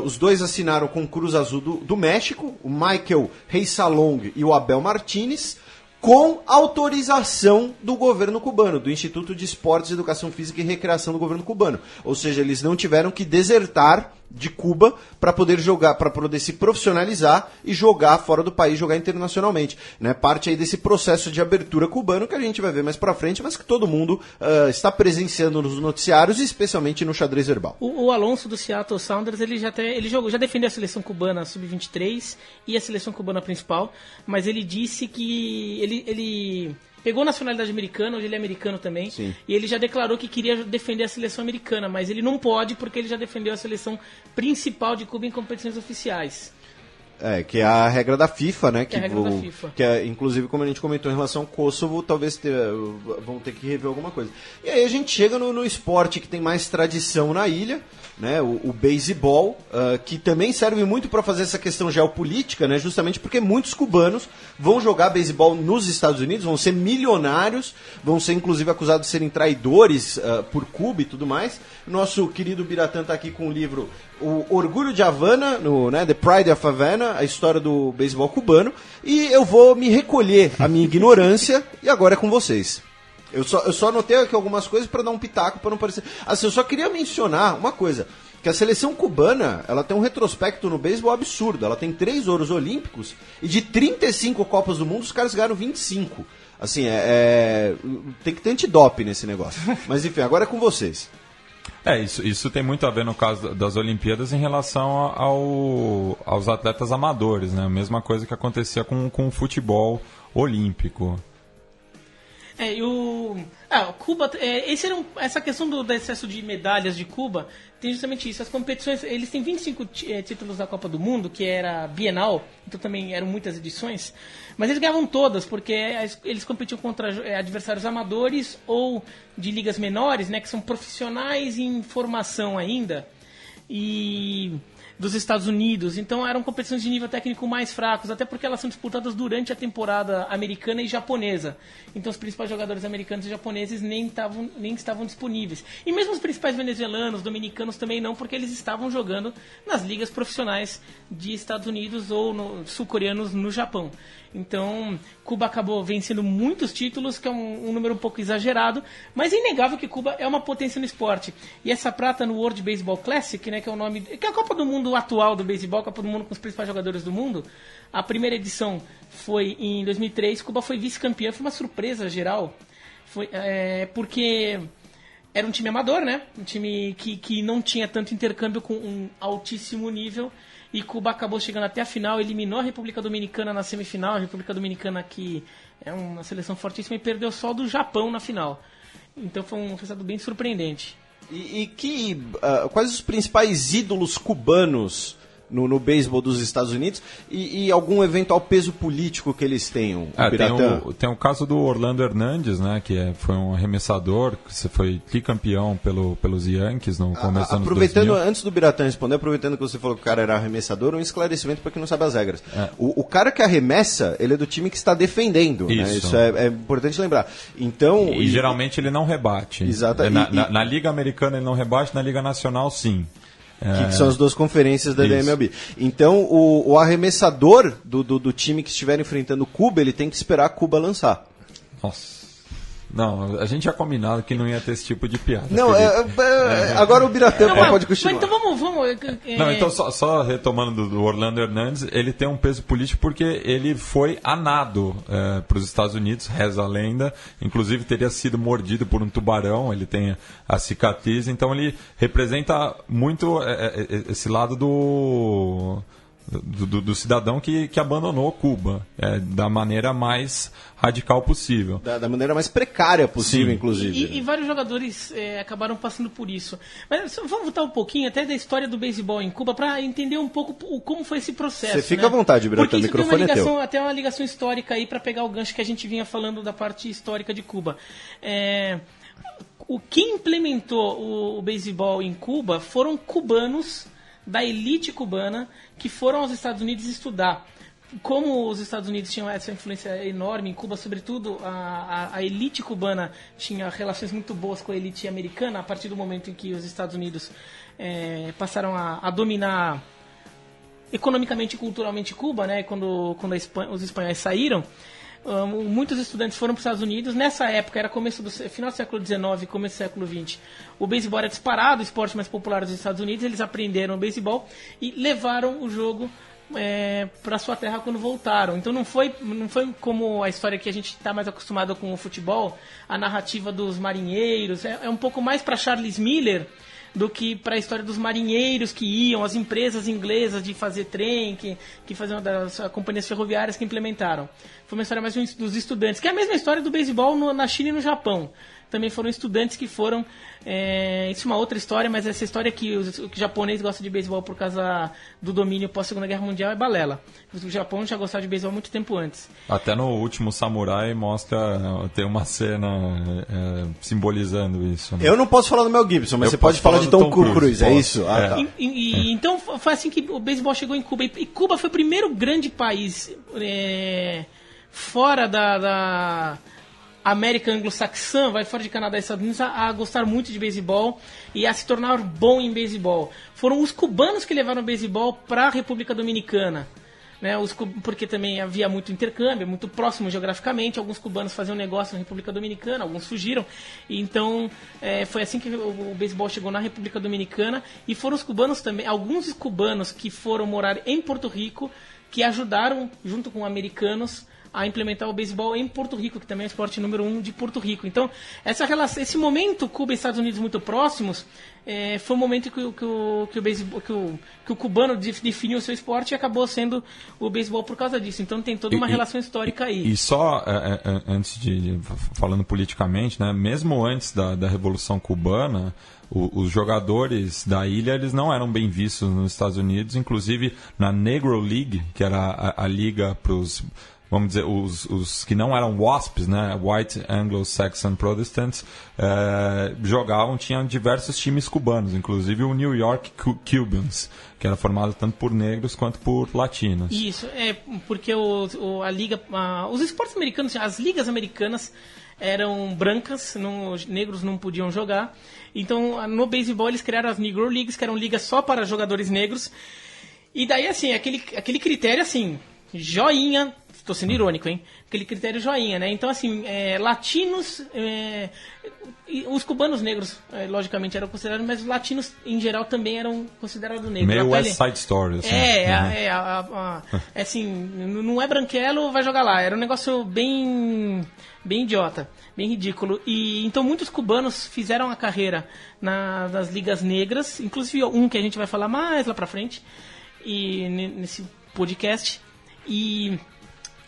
Os 2 assinaram com o Cruz Azul do México, o Michael Reisalong e o Abel Martínez, com autorização do governo cubano, do Instituto de Esportes, Educação Física e Recreação do governo cubano. Ou seja, eles não tiveram que desertar de Cuba para poder jogar, para poder se profissionalizar e jogar fora do país, jogar internacionalmente. Né? Parte aí desse processo de abertura cubano que a gente vai ver mais para frente, mas que todo mundo está presenciando nos noticiários, especialmente no xadrez verbal. O Alonso do Seattle Sounders, ele já defendeu a seleção cubana sub-23 e a seleção cubana principal, mas ele disse que ele pegou nacionalidade americana, hoje ele é americano também. Sim. E ele já declarou que queria defender a seleção americana, mas ele não pode porque ele já defendeu a seleção principal de Cuba em competições oficiais. Que é a regra da FIFA, né? Que é a regra da FIFA. Que é, inclusive, como a gente comentou em relação ao Kosovo, talvez vão ter que rever alguma coisa. E aí a gente chega no esporte que tem mais tradição na ilha, né? O beisebol, que também serve muito para fazer essa questão geopolítica, né? Justamente porque muitos cubanos vão jogar beisebol nos Estados Unidos, vão ser milionários, vão ser inclusive acusados de serem traidores por Cuba e tudo mais. Nosso querido Biratã está aqui com o livro O Orgulho de Havana, né, The Pride of Havana, a história do beisebol cubano, e eu vou me recolher a minha ignorância e agora é com vocês. Eu só anotei aqui algumas coisas para dar um pitaco, para não parecer... Assim, eu só queria mencionar uma coisa, que a seleção cubana, ela tem um retrospecto no beisebol absurdo, ela tem 3 ouros olímpicos e de 35 Copas do Mundo os caras ganharam 25. Assim, tem que ter antidoping nesse negócio. Mas enfim, agora é com vocês. Isso tem muito a ver no caso das Olimpíadas em relação aos atletas amadores, né? A mesma coisa que acontecia com o futebol olímpico. Cuba, essa questão do excesso de medalhas de Cuba tem justamente isso. As competições, eles têm 25 títulos da Copa do Mundo, que era bienal, então também eram muitas edições, mas eles ganhavam todas, porque eles competiam contra adversários amadores ou de ligas menores, né, que são profissionais em formação ainda. E dos Estados Unidos. Então eram competições de nível técnico mais fracos, até porque elas são disputadas durante a temporada americana e japonesa. Então os principais jogadores americanos e japoneses nem estavam disponíveis. E mesmo os principais venezuelanos, dominicanos também não, porque eles estavam jogando nas ligas profissionais de Estados Unidos ou sul-coreanos no Japão. Então, Cuba acabou vencendo muitos títulos, que é um número um pouco exagerado, mas é inegável que Cuba é uma potência no esporte. E essa prata no World Baseball Classic, né, que é o nome, que é a Copa do Mundo atual do beisebol, a Copa do Mundo com os principais jogadores do mundo, a primeira edição foi em 2003, Cuba foi vice-campeã, foi uma surpresa geral, porque era um time amador, né, um time que não tinha tanto intercâmbio com um altíssimo nível, e Cuba acabou chegando até a final, eliminou a República Dominicana na semifinal, a República Dominicana que é uma seleção fortíssima, e perdeu só do Japão na final. Então foi um resultado bem surpreendente. Quais os principais ídolos cubanos no beisebol dos Estados Unidos e algum eventual peso político que eles tenham? Tem o caso do Orlando Hernandez, né, que foi um arremessador, que foi tricampeão pelos Yankees no começo dos anos 2000. Antes do Biratã responder, aproveitando que você falou que o cara era arremessador, um esclarecimento para quem não sabe as regras. O cara que arremessa, ele é do time que está defendendo. Isso, né? Isso é importante lembrar. Então, e geralmente ele não rebate. Exato. Na Liga Americana ele não rebate, na Liga Nacional sim. Que são as duas conferências da MLB. Então, o arremessador do time que estiver enfrentando Cuba, ele tem que esperar a Cuba lançar. Nossa. Não, a gente já combinado que não ia ter esse tipo de piada. Não, agora o Biratã pode continuar. Então vamos... Não, então só retomando do Orlando Hernandez, ele tem um peso político porque ele foi anado para os Estados Unidos, reza a lenda, inclusive teria sido mordido por um tubarão, ele tem a cicatriz, então ele representa muito esse lado do cidadão que abandonou Cuba da maneira mais radical possível. Da maneira mais precária possível, sim, inclusive. E vários jogadores acabaram passando por isso. Mas vamos voltar um pouquinho até da história do beisebol em Cuba para entender um pouco como foi esse processo. Você fica à vontade, Biratã, o microfone é teu. Até uma ligação histórica aí para pegar o gancho que a gente vinha falando da parte histórica de Cuba. Quem implementou o beisebol em Cuba foram cubanos da elite cubana que foram aos Estados Unidos estudar. Como os Estados Unidos tinham essa influência enorme em Cuba, sobretudo a elite cubana tinha relações muito boas com a elite americana, a partir do momento em que os Estados Unidos passaram a dominar economicamente e culturalmente Cuba, né, quando os espanhóis saíram. Muitos estudantes foram para os Estados Unidos. Nessa época, era final do século XIX, começo do século XX. O beisebol era disparado, o esporte mais popular dos Estados Unidos. Eles aprenderam o beisebol e levaram o jogo para sua terra quando voltaram. Então não foi como a história que a gente está mais acostumado com o futebol, a narrativa dos marinheiros. É um pouco mais para Charles Miller do que para a história dos marinheiros que iam, as empresas inglesas de fazer trem, que faziam das companhias ferroviárias que implementaram. Foi uma história mais dos estudantes, que é a mesma história do beisebol na China e no Japão. Também foram estudantes que foram... isso é uma outra história, mas essa história que o japonês gosta de beisebol por causa do domínio pós-Segunda Guerra Mundial é balela. O Japão já gostava de beisebol há muito tempo antes. Até no último Samurai tem uma cena simbolizando isso. Né? Eu não posso falar do Mel Gibson, mas você pode falar de Tom Cruise, é isso? Tá. Então foi assim que o beisebol chegou em Cuba. E Cuba foi o primeiro grande país fora da América anglo-saxã, vai fora de Canadá e Estados Unidos, a gostar muito de beisebol e a se tornar bom em beisebol. Foram os cubanos que levaram o beisebol para a República Dominicana, né? Porque também havia muito intercâmbio, muito próximo geograficamente. Alguns cubanos faziam negócio na República Dominicana, alguns fugiram. E então foi assim que o beisebol chegou na República Dominicana. E foram os cubanos também, alguns cubanos que foram morar em Porto Rico, que ajudaram, junto com americanos, a implementar o beisebol em Porto Rico, que também é o esporte número 1 de Porto Rico. Então, esse momento Cuba e Estados Unidos muito próximos, foi o momento que o cubano definiu o seu esporte e acabou sendo o beisebol por causa disso. Então tem toda uma relação histórica aí. E só antes falando politicamente, né, mesmo antes da Revolução Cubana, os jogadores da ilha eles não eram bem vistos nos Estados Unidos, inclusive na Negro League, que era a liga para os vamos dizer, os que não eram WASPs, né, White Anglo-Saxon Protestants, tinham diversos times cubanos, inclusive o New York Cubans, que era formado tanto por negros quanto por latinos. Isso, porque a liga, os esportes americanos, as ligas americanas eram brancas, os negros não podiam jogar. Então, no beisebol, eles criaram as Negro Leagues, que eram ligas só para jogadores negros. E daí, assim, aquele critério, assim, joinha, estou sendo irônico, hein? Aquele critério joinha, né? Então, assim, latinos, os cubanos negros, logicamente, eram considerados, mas os latinos, em geral, também eram considerados negros. Meio West Side Story, assim. Assim, não é branquelo, vai jogar lá. Era um negócio bem idiota, bem ridículo. E então muitos cubanos fizeram a carreira nas ligas negras, inclusive um que a gente vai falar mais lá pra frente e nesse podcast. E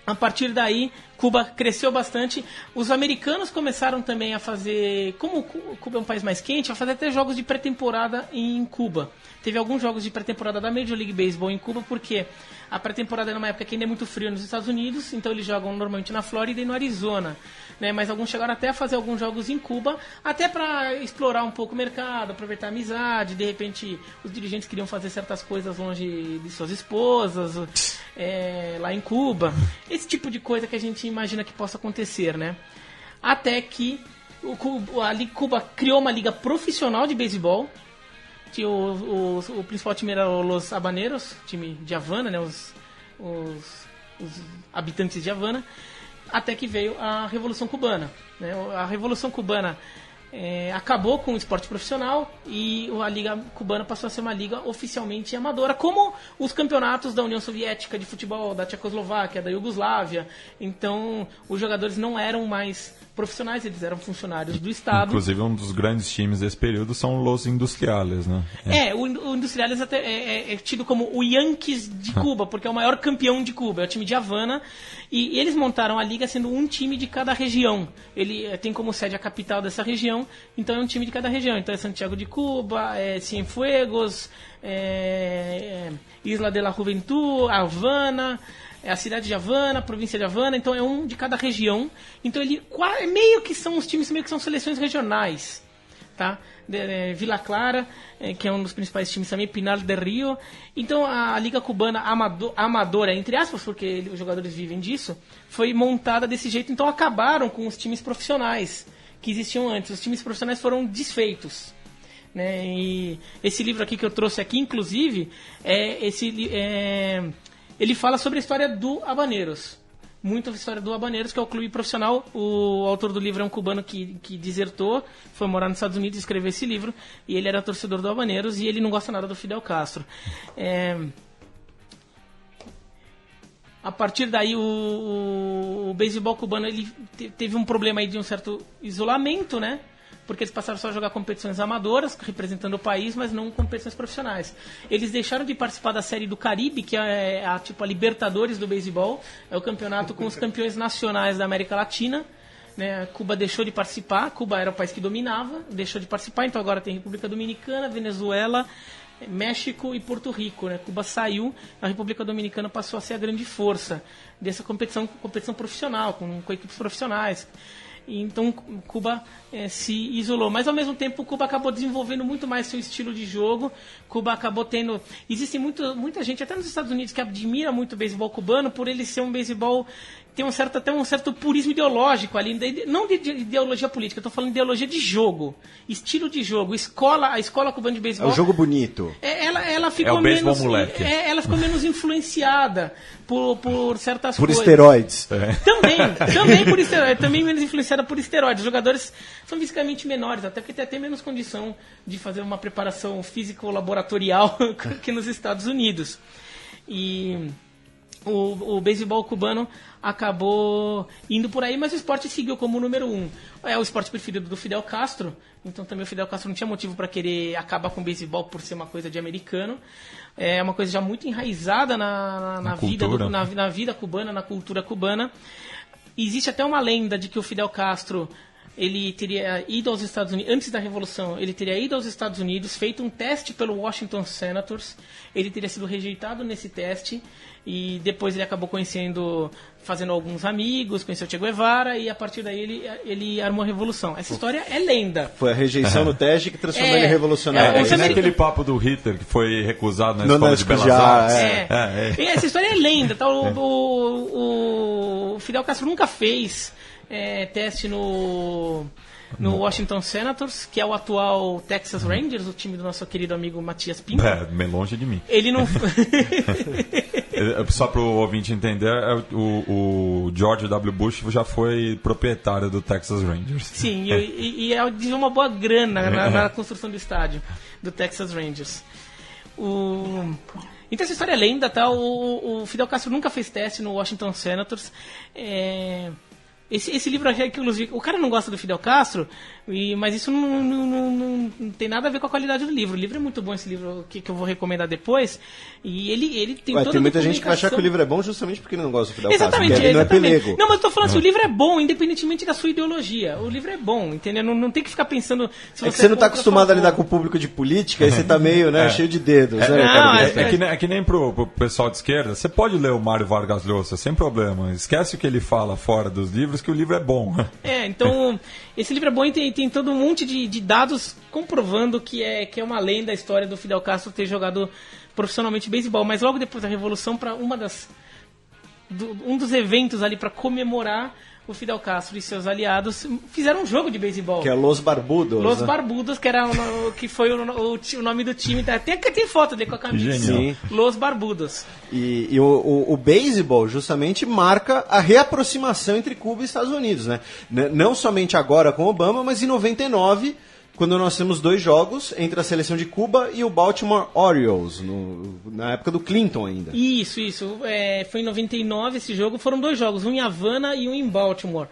a partir daí Cuba cresceu bastante. Os americanos começaram também a fazer, como Cuba é um país mais quente, a fazer até jogos de pré-temporada em Cuba. Teve alguns jogos de pré-temporada da Major League Baseball em Cuba, porque a pré-temporada é numa época que ainda é muito frio nos Estados Unidos, então eles jogam normalmente na Flórida e no Arizona, né? Mas alguns chegaram até a fazer alguns jogos em Cuba, até para explorar um pouco o mercado, aproveitar a amizade. De repente, os dirigentes queriam fazer certas coisas longe de suas esposas, lá em Cuba. Esse tipo de coisa que a gente imagina que possa acontecer, né? Até que Cuba criou uma liga profissional de beisebol. O principal time era os Habaneros, time de Havana, né? Os habitantes de Havana, até que veio a Revolução Cubana, né? A Revolução Cubana acabou com o esporte profissional e a Liga Cubana passou a ser uma liga oficialmente amadora, como os campeonatos da União Soviética de futebol, da Tchecoslováquia, da Iugoslávia. Então, os jogadores não eram mais profissionais, eles eram funcionários do Estado. Inclusive, um dos grandes times desse período são os Industriales, né? O Industriales até é tido como o Yankees de Cuba, porque é o maior campeão de Cuba, é o time de Havana, e eles montaram a liga sendo um time de cada região. Ele tem como sede a capital dessa região, então é um time de cada região. Então é Santiago de Cuba, Cienfuegos, Isla de la Juventud, Havana, a cidade de Havana, a província de Havana, então é um de cada região. Então ele meio que são os times, meio que são seleções regionais, tá? Vila Clara, que é um dos principais times também, Pinar del Rio. Então a Liga Cubana amadora, entre aspas, porque os jogadores vivem disso, foi montada desse jeito. Então acabaram com os times profissionais que existiam antes. Os times profissionais foram desfeitos, né? E esse livro aqui que eu trouxe aqui, inclusive, ele fala sobre a história do Habaneros. Muito a história do Habaneros, que é o clube profissional. O autor do livro é um cubano que desertou, foi morar nos Estados Unidos e escreveu esse livro. E ele era torcedor do Habaneros e ele não gosta nada do Fidel Castro. A partir daí, o beisebol cubano ele teve um problema aí de um certo isolamento, né? Porque eles passaram só a jogar competições amadoras, representando o país, mas não competições profissionais. Eles deixaram de participar da Série do Caribe, que é a Libertadores do beisebol, é o campeonato com os campeões nacionais da América Latina, né? Cuba deixou de participar, Cuba era o país que dominava, deixou de participar, então agora tem República Dominicana, Venezuela, México e Porto Rico, né? Cuba saiu, a República Dominicana passou a ser a grande força dessa competição profissional, com equipes profissionais. Então Cuba se isolou, mas ao mesmo tempo Cuba acabou desenvolvendo muito mais seu estilo de jogo. Cuba acabou tendo... Existe muita gente, até nos Estados Unidos, que admira muito o beisebol cubano por ele ser um beisebol... Tem até um certo purismo ideológico ali, não de ideologia política, eu estou falando de ideologia de jogo, estilo de jogo, a escola cubana de beisebol. É um jogo bonito. Ela ficou menos, ela ficou menos influenciada por certas por coisas. Esteroides. Também por esteroides, também menos influenciada por esteroides. Os jogadores são fisicamente menores, até porque tem até menos condição de fazer uma preparação físico-laboratorial que nos Estados Unidos. E o beisebol cubano acabou indo por aí, mas o esporte seguiu como o número 1. É o esporte preferido do Fidel Castro, então também o Fidel Castro não tinha motivo para querer acabar com o beisebol por ser uma coisa de americano. É uma coisa já muito enraizada na vida cubana, na cultura cubana. Existe até uma lenda de que o Fidel Castro ele teria ido aos Estados Unidos, antes da Revolução, ele teria ido aos Estados Unidos, feito um teste pelo Washington Senators, ele teria sido rejeitado nesse teste, e depois ele acabou fazendo alguns amigos, conheceu Che Guevara, e a partir daí ele armou a Revolução. Essa história é lenda. Foi a rejeição no teste que transformou ele em revolucionário. É que nem aquele papo do Hitler, que foi recusado na Escola de Belas Artes. E essa história é lenda. Tá? O Fidel Castro nunca fez teste no Washington Senators, que é o atual Texas Rangers, o time do nosso querido amigo Matias Pinto. Bem longe de mim. Ele não... Só para o ouvinte entender, o George W. Bush já foi proprietário do Texas Rangers. Sim, e deu uma boa grana na construção do estádio do Texas Rangers. Então essa história é lenda, tá? O Fidel Castro nunca fez teste no Washington Senators. Esse livro, inclusive, o cara não gosta do Fidel Castro, mas isso não tem nada a ver com a qualidade do livro. O livro é muito bom, esse livro que eu vou recomendar depois. E ele tem toda tem muita gente que vai achar que o livro é bom justamente porque ele não gosta do Fidel Castro. Exatamente. Ele não é pelego. Não, mas eu tô falando assim, o livro é bom, independentemente da sua ideologia. O livro é bom, entendeu? Não tem que ficar pensando... Se você não tá acostumado a lidar com o público de política, aí você tá meio, cheio de dedos. É que nem pro pessoal de esquerda, você pode ler o Mário Vargas Llosa, sem problema. Esquece o que ele fala fora dos livros, que o livro é bom. Então, esse livro é bom e tem todo um monte de dados comprovando que é uma lenda a história do Fidel Castro ter jogado profissionalmente beisebol. Mas logo depois da Revolução, para um dos eventos ali para comemorar, o Fidel Castro e seus aliados fizeram um jogo de beisebol. Que é Los Barbudos. Los Barbudos, que foi o nome do time. Tem foto dele com a camisa. Sim. Los Barbudos. E o beisebol justamente marca a reaproximação entre Cuba e Estados Unidos, né? Não somente agora com Obama, mas em 99, quando nós temos 2 jogos entre a seleção de Cuba e o Baltimore Orioles, na época do Clinton ainda. Isso. Foi em 99 esse jogo. Foram 2 jogos, um em Havana e um em Baltimore.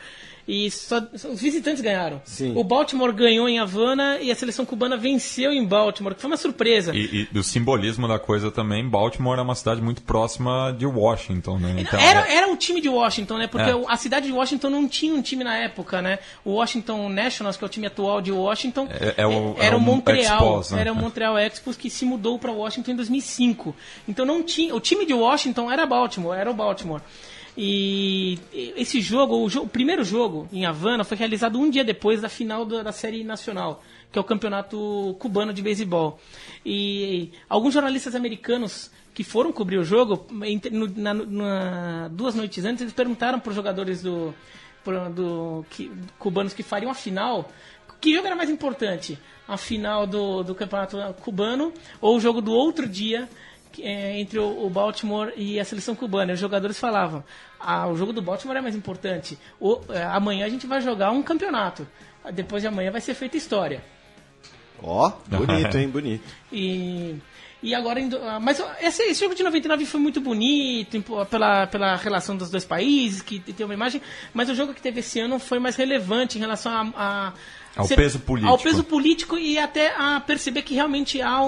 E os visitantes ganharam. Sim. O Baltimore ganhou em Havana e a seleção cubana venceu em Baltimore, que foi uma surpresa. E o simbolismo da coisa também, Baltimore é uma cidade muito próxima de Washington, né? Então, era o time de Washington, né? Porque a cidade de Washington não tinha um time na época, né? O Washington Nationals, que é o time atual de Washington, era o Montreal. Expos, né? Era o Montreal Expos, que se mudou para Washington em 2005. Então não tinha, o time de Washington era o Baltimore. E esse jogo, o primeiro jogo em Havana, foi realizado um dia depois da final da Série Nacional, que é o Campeonato Cubano de Beisebol. E alguns jornalistas americanos que foram cobrir o jogo, 2 noites antes, eles perguntaram para os jogadores cubanos que fariam a final, que jogo era mais importante, a final do Campeonato Cubano ou o jogo do outro dia, entre o Baltimore e a seleção cubana. Os jogadores falavam: o jogo do Baltimore é mais importante, amanhã a gente vai jogar um campeonato, depois de amanhã vai ser feita história. Bonito, hein? Bonito. E agora, mas esse jogo de 99 foi muito bonito pela relação dos 2 países, que tem uma imagem, mas o jogo que teve esse ano foi mais relevante em relação ao peso político. Ao peso político e até a perceber que realmente há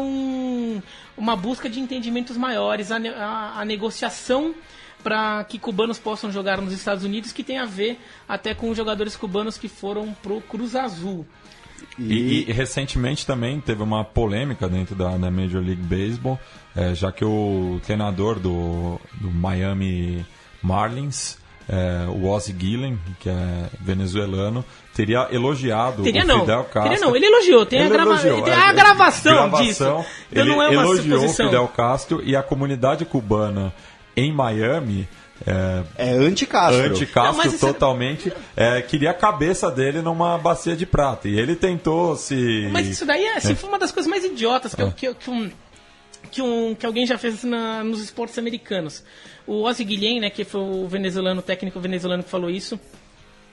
uma busca de entendimentos maiores, a negociação para que cubanos possam jogar nos Estados Unidos, que tem a ver até com os jogadores cubanos que foram pro Cruz Azul. E recentemente também teve uma polêmica dentro da Major League Baseball, já que o treinador do Miami Marlins, o Ozzie Guillen, que é venezuelano, teria elogiado o Fidel Castro. Ele elogiou, tem a gravação disso. Ele elogiou o Fidel Castro e a comunidade cubana em Miami anti-Castro. Anti-Castro totalmente. Queria a cabeça dele numa bacia de prata. E ele tentou se... Mas isso daí foi uma das coisas mais idiotas que alguém já fez nos esportes americanos. O Ozzie Guillen, né, que foi o técnico venezuelano que falou isso,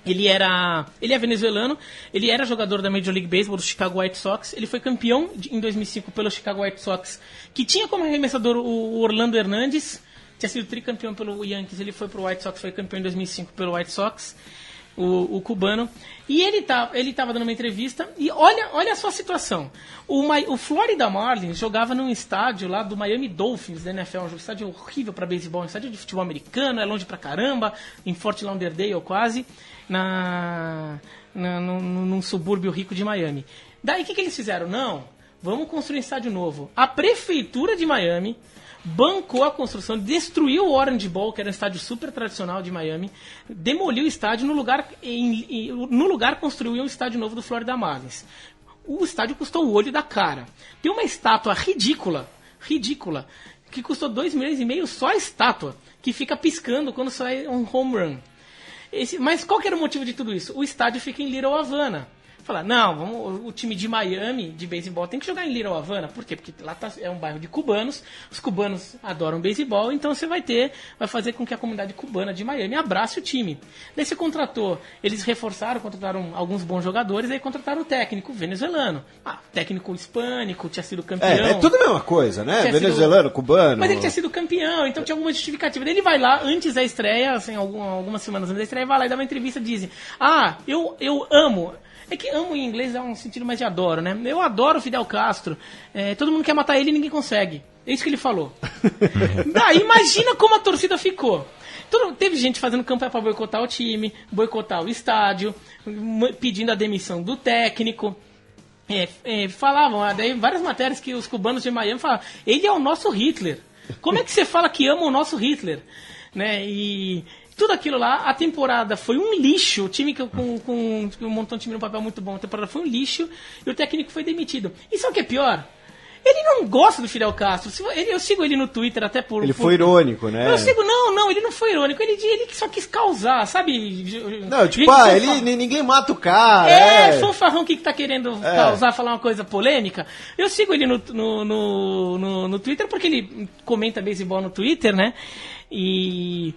ele é venezuelano, ele era jogador da Major League Baseball do Chicago White Sox, ele foi campeão em 2005 pelo Chicago White Sox, que tinha como arremessador o Orlando Hernandez, tinha sido tricampeão pelo Yankees, ele foi pro White Sox, foi campeão em 2005 pelo White Sox, o cubano, e ele estava dando uma entrevista, e olha a sua situação. O Florida Marlins jogava num estádio lá do Miami Dolphins da NFL, um estádio horrível para beisebol, um estádio de futebol americano, é longe pra caramba, em Fort Lauderdale quase, num subúrbio rico de Miami. Daí o que eles fizeram? Não, vamos construir um estádio novo. A prefeitura de Miami bancou a construção, destruiu o Orange Bowl, que era um estádio super tradicional de Miami, demoliu o estádio, no lugar construiu um estádio novo do Florida Marlins. O estádio custou o olho da cara. Tem uma estátua ridícula, que custou $2,5 milhões só a estátua, que fica piscando quando sai um home run. Mas qual que era o motivo de tudo isso? O estádio fica em Little Havana. Falar, não, o time de Miami, de beisebol, tem que jogar em Little Havana. Por quê? Porque lá é um bairro de cubanos, os cubanos adoram beisebol, então você vai fazer com que a comunidade cubana de Miami abrace o time. Daí você eles contrataram alguns bons jogadores, aí contrataram o técnico venezuelano. Técnico hispânico, tinha sido campeão. É tudo a mesma coisa, né? Venezuelano, cubano. Mas ele tinha sido campeão, então tinha alguma justificativa. Daí ele vai lá, antes da estreia, assim, algumas semanas antes da estreia, vai lá e dá uma entrevista e diz, eu amo... É que amo em inglês é um sentido mais de adoro, né? Eu adoro o Fidel Castro. Todo mundo quer matar ele e ninguém consegue. É isso que ele falou. Daí imagina como a torcida ficou. Teve gente fazendo campanha para boicotar o time, boicotar o estádio, pedindo a demissão do técnico. Falavam, daí várias matérias que os cubanos de Miami falavam, ele é o nosso Hitler. Como é que você fala que ama o nosso Hitler? Né? E... tudo aquilo lá, a temporada foi um lixo, o time que montou um time no papel muito bom, a temporada foi um lixo e o técnico foi demitido. E sabe o que é pior? Ele não gosta do Fidel Castro. Eu sigo ele no Twitter até por... Ele foi irônico, né? Não, ele não foi irônico. Ele só quis causar, sabe? Não, ninguém mata o cara. Fanfarrão que tá querendo causar, falar uma coisa polêmica. Eu sigo ele no Twitter porque ele comenta beisebol no Twitter, né? E,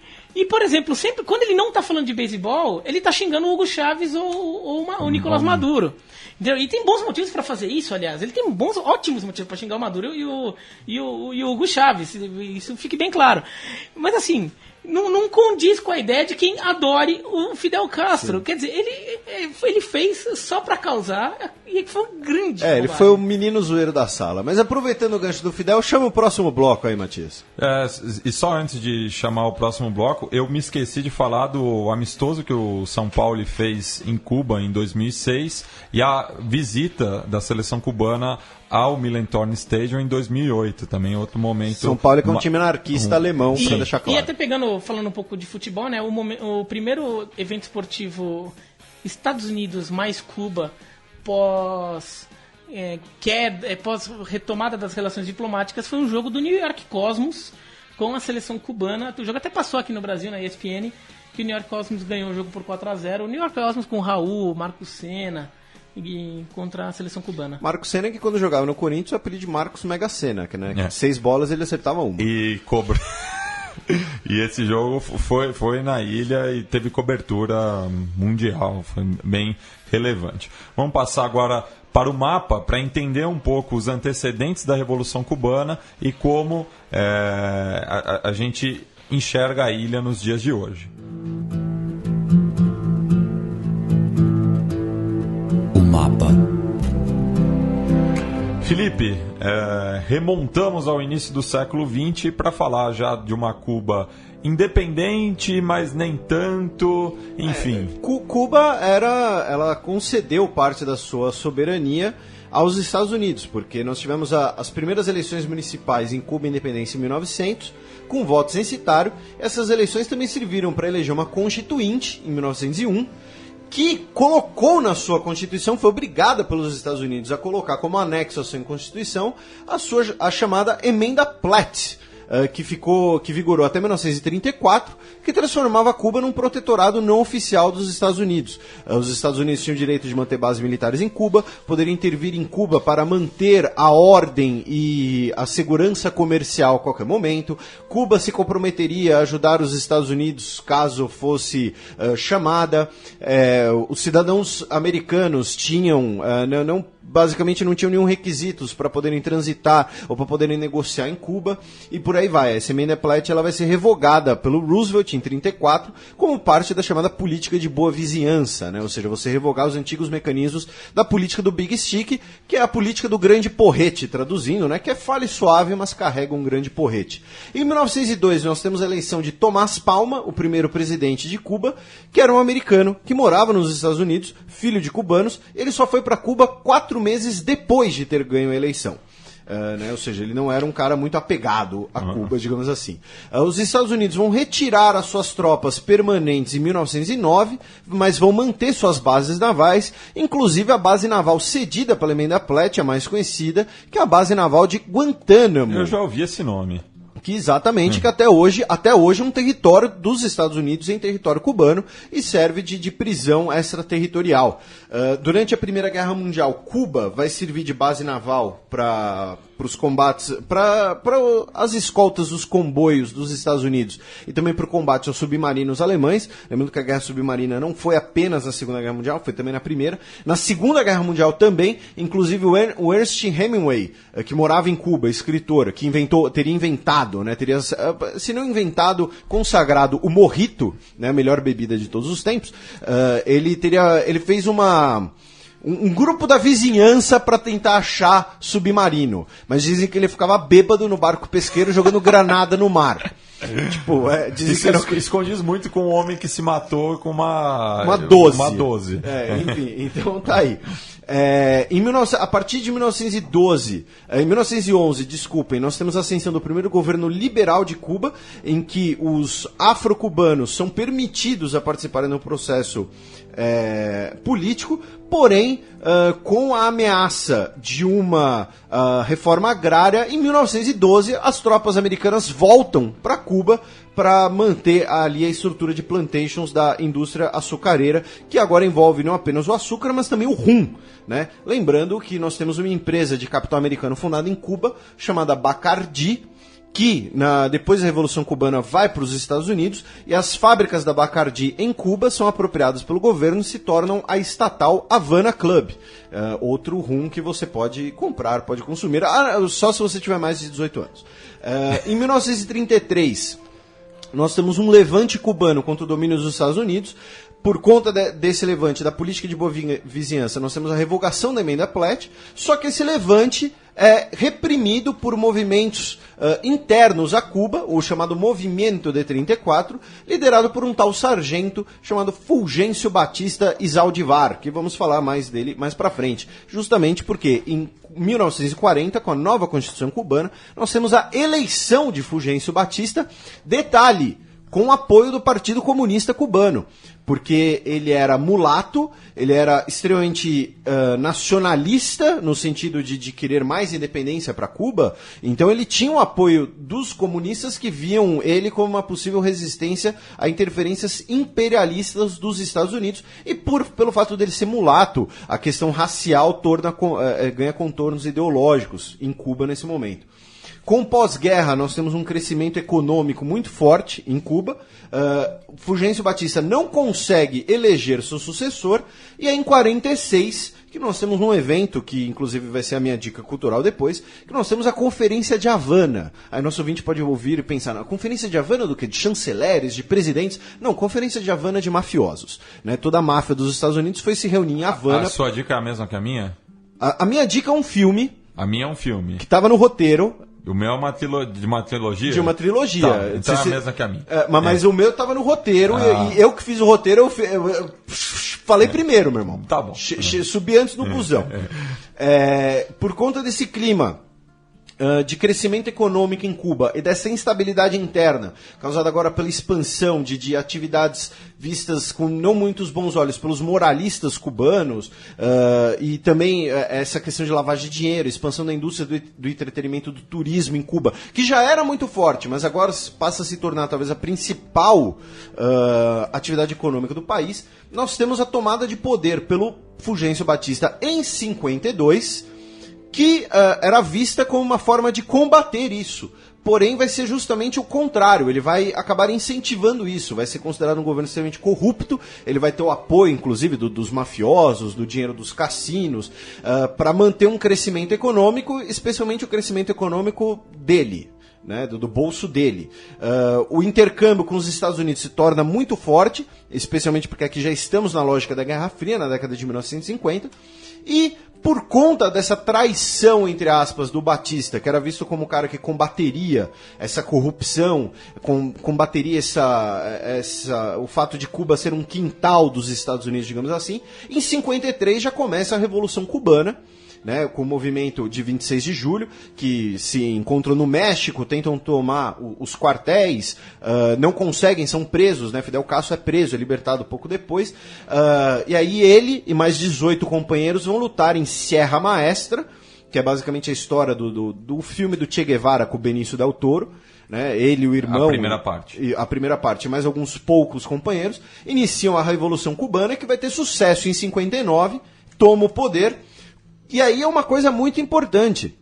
por exemplo, sempre quando ele não tá falando de beisebol, ele tá xingando o Hugo Chávez ou o Nicolás Maduro. Entendeu? E tem bons motivos para fazer isso, aliás. Ele tem ótimos motivos para xingar o Maduro e o Hugo Chávez. Isso fique bem claro. Mas assim, não condiz com a ideia de quem adore o Fidel Castro. Sim. Quer dizer, ele fez só para causar e foi um grande ele foi o menino zoeiro da sala. Mas aproveitando o gancho do Fidel, chama o próximo bloco aí, Matias. E só antes de chamar o próximo bloco, eu me esqueci de falar do amistoso que o São Paulo fez em Cuba em 2006 e a visita da seleção cubana ao Millentorn Stadium em 2008, também outro momento. São Paulo é um time anarquista alemão, para deixar claro. E até falando um pouco de futebol, né? O primeiro evento esportivo Estados Unidos mais Cuba pós retomada das relações diplomáticas foi um jogo do New York Cosmos com a seleção cubana. O jogo até passou aqui no Brasil, na ESPN, que o New York Cosmos ganhou o jogo por 4-0. O New York Cosmos com o Raul, Marcos Senna, contra a seleção cubana. Marcos Senna, que quando jogava no Corinthians, o apelido de Marcos Mega Sena, que, né, 6 bolas ele acertava uma. E esse jogo foi na ilha e teve cobertura mundial, foi bem relevante. Vamos passar agora para o mapa para entender um pouco os antecedentes da Revolução Cubana e como a gente enxerga a ilha nos dias de hoje. Felipe, remontamos ao início do século XX para falar já de uma Cuba independente, mas nem tanto, enfim. Cuba ela concedeu parte da sua soberania aos Estados Unidos, porque nós tivemos as primeiras eleições municipais em Cuba Independência em 1900, com voto censitário. Essas eleições também serviram para eleger uma constituinte em 1901, que colocou na sua Constituição, foi obrigada pelos Estados Unidos a colocar como anexo à sua Constituição a chamada Emenda Platt, que vigorou até 1934, que transformava Cuba num protetorado não oficial dos Estados Unidos. Os Estados Unidos tinham o direito de manter bases militares em Cuba, poderiam intervir em Cuba para manter a ordem e a segurança comercial a qualquer momento. Cuba se comprometeria a ajudar os Estados Unidos caso fosse chamada. Os cidadãos americanos tinham, basicamente não tinham nenhum requisitos para poderem transitar ou para poderem negociar em Cuba, e por aí vai. Essa emenda Platt ela vai ser revogada pelo Roosevelt em 34 como parte da chamada política de boa vizinhança, né? Ou seja, você revogar os antigos mecanismos da política do Big Stick, que é a política do grande porrete, traduzindo, né? Que é fale suave, mas carrega um grande porrete. Em 1902 nós temos a eleição de Tomás Palma, o primeiro presidente de Cuba, que era um americano que morava nos Estados Unidos, filho de cubanos. Ele só foi para Cuba 4 meses depois de ter ganho a eleição. Né? Ou seja, ele não era um cara muito apegado a Cuba, digamos assim. Os Estados Unidos vão retirar as suas tropas permanentes em 1909, mas vão manter suas bases navais, inclusive a base naval cedida pela emenda Platt, a mais conhecida, que é a base naval de Guantánamo. Eu já ouvi esse nome. Que exatamente, que até hoje é um território dos Estados Unidos em território cubano e serve de prisão extraterritorial. Durante a Primeira Guerra Mundial, Cuba vai servir de base naval para os combates, para as escoltas dos comboios dos Estados Unidos e também para o combate aos submarinos alemães. Lembrando que a guerra submarina não foi apenas na Segunda Guerra Mundial, foi também na Primeira. Na Segunda Guerra Mundial também, inclusive o Ernest Hemingway, que morava em Cuba, escritor, que teria inventado, né, se não inventado, consagrado o mojito, né, a melhor bebida de todos os tempos. Ele fez um grupo da vizinhança para tentar achar submarino, mas dizem que ele ficava bêbado no barco pesqueiro jogando granada no mar. Dizem que era... Isso condiz muito com o homem que se matou com uma 12. Enfim, então tá aí. A partir de 1911, nós temos a ascensão do primeiro governo liberal de Cuba, em que os afro-cubanos são permitidos a participarem no processo político, porém, com a ameaça de uma reforma agrária, em 1912 as tropas americanas voltam para Cuba para manter ali a estrutura de plantations da indústria açucareira, que agora envolve não apenas o açúcar, mas também o rum, né? Lembrando que nós temos uma empresa de capital americano fundada em Cuba, chamada Bacardi, que depois da Revolução Cubana vai para os Estados Unidos, e as fábricas da Bacardi em Cuba são apropriadas pelo governo e se tornam a estatal Havana Club. Outro rum que você pode comprar, pode consumir, só se você tiver mais de 18 anos. Em 1933, nós temos um levante cubano contra o domínio dos Estados Unidos. Por conta desse levante, da política de boa vizinhança, nós temos a revogação da emenda Platt, só que esse levante é reprimido por movimentos internos a Cuba, o chamado Movimento de 34, liderado por um tal sargento chamado Fulgêncio Batista Izaldivar, que vamos falar mais dele mais pra frente, justamente porque em 1940, com a nova Constituição cubana, nós temos a eleição de Fulgêncio Batista, detalhe, com apoio do Partido Comunista Cubano, porque ele era mulato, ele era extremamente nacionalista, no sentido de querer mais independência para Cuba, então ele tinha o apoio dos comunistas que viam ele como uma possível resistência a interferências imperialistas dos Estados Unidos, e pelo fato dele ser mulato, a questão racial ganha contornos ideológicos em Cuba nesse momento. Com pós-guerra, nós temos um crescimento econômico muito forte em Cuba. Fulgêncio Batista não consegue eleger seu sucessor. E é em 46 que nós temos um evento, que inclusive vai ser a minha dica cultural depois, que nós temos a Conferência de Havana. Aí nosso ouvinte pode ouvir e pensar, a Conferência de Havana do quê? De chanceleres, de presidentes? Não, Conferência de Havana de mafiosos. Né? Toda a máfia dos Estados Unidos foi se reunir em Havana. A sua dica é a mesma que a minha? A minha dica é um filme. A minha é um filme. Que estava no roteiro. O meu é de uma trilogia? De uma trilogia. Tá, então é a mesma que a minha. Mas o meu estava no roteiro, e eu que fiz o roteiro, eu falei primeiro, meu irmão. Tá bom. Subi antes no busão. Por conta desse clima de crescimento econômico em Cuba e dessa instabilidade interna, causada agora pela expansão de atividades vistas com não muitos bons olhos pelos moralistas cubanos, e também essa questão de lavagem de dinheiro, expansão da indústria do entretenimento, do turismo em Cuba, que já era muito forte, mas agora passa a se tornar talvez a principal atividade econômica do país. Nós temos a tomada de poder pelo Fulgêncio Batista em 52, que era vista como uma forma de combater isso. Porém, vai ser justamente o contrário, ele vai acabar incentivando isso, vai ser considerado um governo extremamente corrupto, ele vai ter o apoio, inclusive, dos mafiosos, do dinheiro dos cassinos, para manter um crescimento econômico, especialmente o crescimento econômico dele. Né, do bolso dele. O intercâmbio com os Estados Unidos se torna muito forte, especialmente porque aqui já estamos na lógica da Guerra Fria, na década de 1950, e por conta dessa traição, entre aspas, do Batista, que era visto como o cara que combateria essa corrupção, combateria o fato de Cuba ser um quintal dos Estados Unidos, digamos assim, em 53 já começa a Revolução Cubana, né, com o movimento de 26 de julho, que se encontram no México, tentam tomar os quartéis, não conseguem, são presos, né, Fidel Castro é preso, é libertado pouco depois, e aí ele e mais 18 companheiros vão lutar em Sierra Maestra, que é basicamente a história do filme do Che Guevara com o Benício Del Toro, né, ele e o irmão... A primeira parte, mais alguns poucos companheiros, iniciam a Revolução Cubana, que vai ter sucesso em 59, toma o poder. E aí é uma coisa muito importante.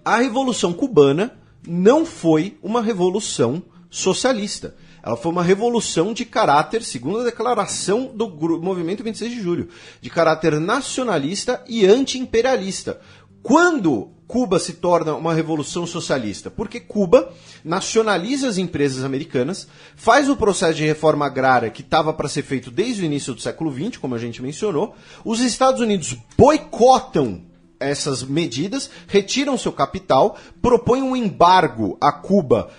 A Revolução Cubana não foi uma revolução socialista. Ela foi uma revolução de caráter, segundo a declaração do Movimento 26 de Julho, de caráter nacionalista e anti-imperialista. Quando Cuba se torna uma revolução socialista? Porque Cuba nacionaliza as empresas americanas, faz o processo de reforma agrária que estava para ser feito desde o início do século XX, como a gente mencionou. Os Estados Unidos boicotam essas medidas, retiram seu capital, propõem um embargo a Cuba,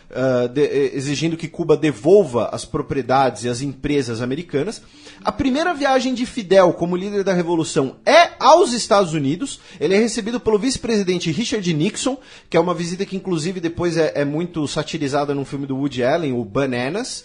exigindo que Cuba devolva as propriedades e as empresas americanas. A primeira viagem de Fidel como líder da Revolução é aos Estados Unidos. Ele é recebido pelo vice-presidente Richard Nixon, que é uma visita que inclusive depois é muito satirizada num filme do Woody Allen, o Bananas.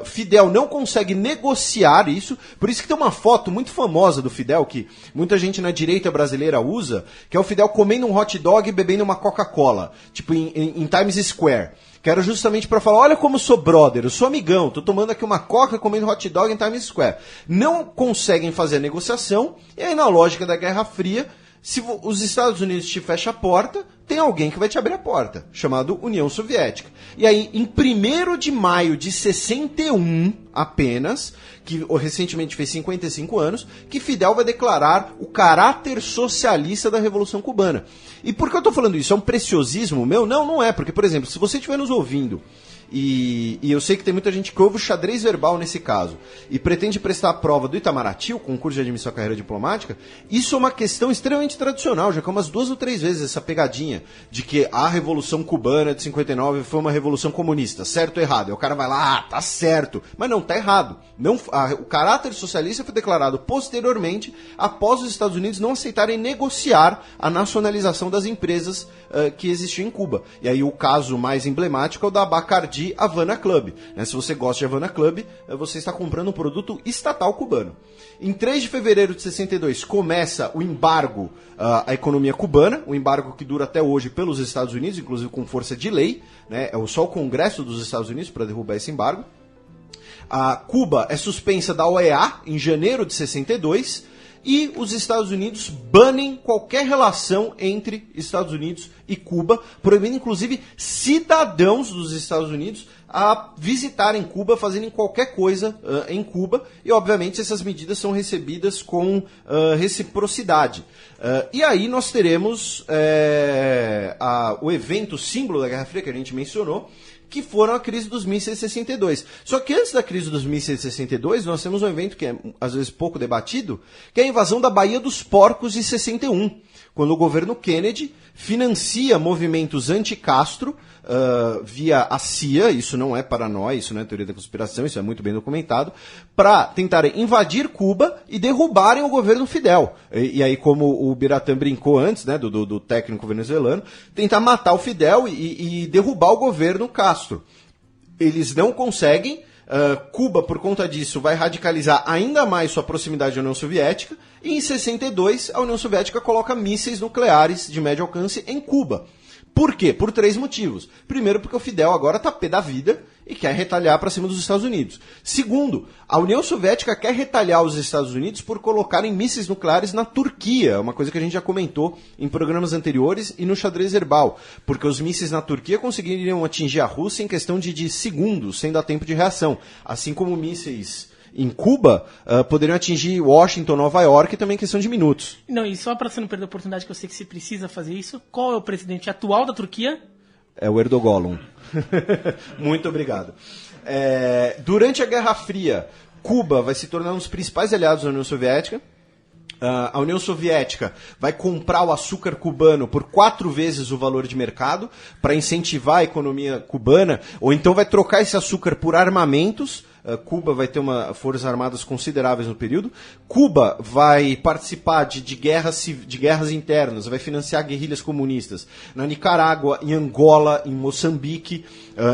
Fidel não consegue negociar isso, por isso que tem uma foto muito famosa do Fidel, que muita gente na direita brasileira usa, que é o Fidel comendo um hot dog e bebendo uma Coca-Cola, tipo em Times Square. Que era justamente para falar, olha como eu sou brother, eu sou amigão, tô tomando aqui uma Coca comendo hot dog em Times Square. Não conseguem fazer a negociação, e aí na lógica da Guerra Fria, se os Estados Unidos te fecham a porta, tem alguém que vai te abrir a porta, chamado União Soviética. E aí, em 1º de maio de 61, apenas, que recentemente fez 55 anos, que Fidel vai declarar o caráter socialista da Revolução Cubana. E por que eu estou falando isso? É um preciosismo meu? Não, não é. Porque, por exemplo, se você estiver nos ouvindo, e eu sei que tem muita gente que ouve o xadrez verbal nesse caso, e pretende prestar a prova do Itamaraty, o concurso de admissão à carreira diplomática, isso é uma questão extremamente tradicional, já que é umas 2 ou 3 vezes essa pegadinha de que a Revolução Cubana de 59 foi uma revolução comunista, certo ou errado? E o cara vai lá, tá certo, mas não, tá errado. Não, o caráter socialista foi declarado posteriormente, após os Estados Unidos não aceitarem negociar a nacionalização das empresas que existiam em Cuba. E aí o caso mais emblemático é o da Bacardi Havana Club. Né? Se você gosta de Havana Club, você está comprando um produto estatal cubano. Em 3 de fevereiro de 62 começa o embargo à economia cubana, um embargo que dura até hoje pelos Estados Unidos, inclusive com força de lei, né? É só o Congresso dos Estados Unidos para derrubar esse embargo. A Cuba é suspensa da OEA em janeiro de 62 e os Estados Unidos banem qualquer relação entre Estados Unidos e Cuba, proibindo inclusive cidadãos dos Estados Unidos a visitarem Cuba, fazerem qualquer coisa em Cuba, e obviamente essas medidas são recebidas com reciprocidade. E aí nós teremos o evento símbolo da Guerra Fria que a gente mencionou, que foram a crise dos mísseis de 62. Só que antes da crise dos mísseis de 62, nós temos um evento que é, às vezes, pouco debatido, que é a invasão da Baía dos Porcos de 61, quando o governo Kennedy financia movimentos anti-Castro via a CIA, isso não é paranoia, isso não é teoria da conspiração, isso é muito bem documentado, para tentarem invadir Cuba e derrubarem o governo Fidel. E aí, como o Biratã brincou antes, né, do técnico venezuelano, tentar matar o Fidel e derrubar o governo Castro. Eles não conseguem. Cuba, por conta disso, vai radicalizar ainda mais sua proximidade à União Soviética, e em 62 a União Soviética coloca mísseis nucleares de médio alcance em Cuba. Por quê? Por 3 motivos. Primeiro, porque o Fidel agora está pé da vida e quer retalhar para cima dos Estados Unidos. Segundo, a União Soviética quer retalhar os Estados Unidos por colocarem mísseis nucleares na Turquia, uma coisa que a gente já comentou em programas anteriores e no Xadrez Herbal, porque os mísseis na Turquia conseguiriam atingir a Rússia em questão de segundos, sem dar tempo de reação, assim como mísseis em Cuba poderiam atingir Washington, Nova York, também em questão de minutos. Não, e só para você não perder a oportunidade, que eu sei que você precisa fazer isso, qual é o presidente atual da Turquia? É o Erdogan. Muito obrigado. Durante a Guerra Fria, Cuba vai se tornar um dos principais aliados da União Soviética. A União Soviética vai comprar o açúcar cubano por 4 vezes o valor de mercado para incentivar a economia cubana, ou então vai trocar esse açúcar por armamentos. Cuba vai ter forças armadas consideráveis no período. Cuba vai participar de guerras internas, vai financiar guerrilhas comunistas na Nicarágua, em Angola, em Moçambique.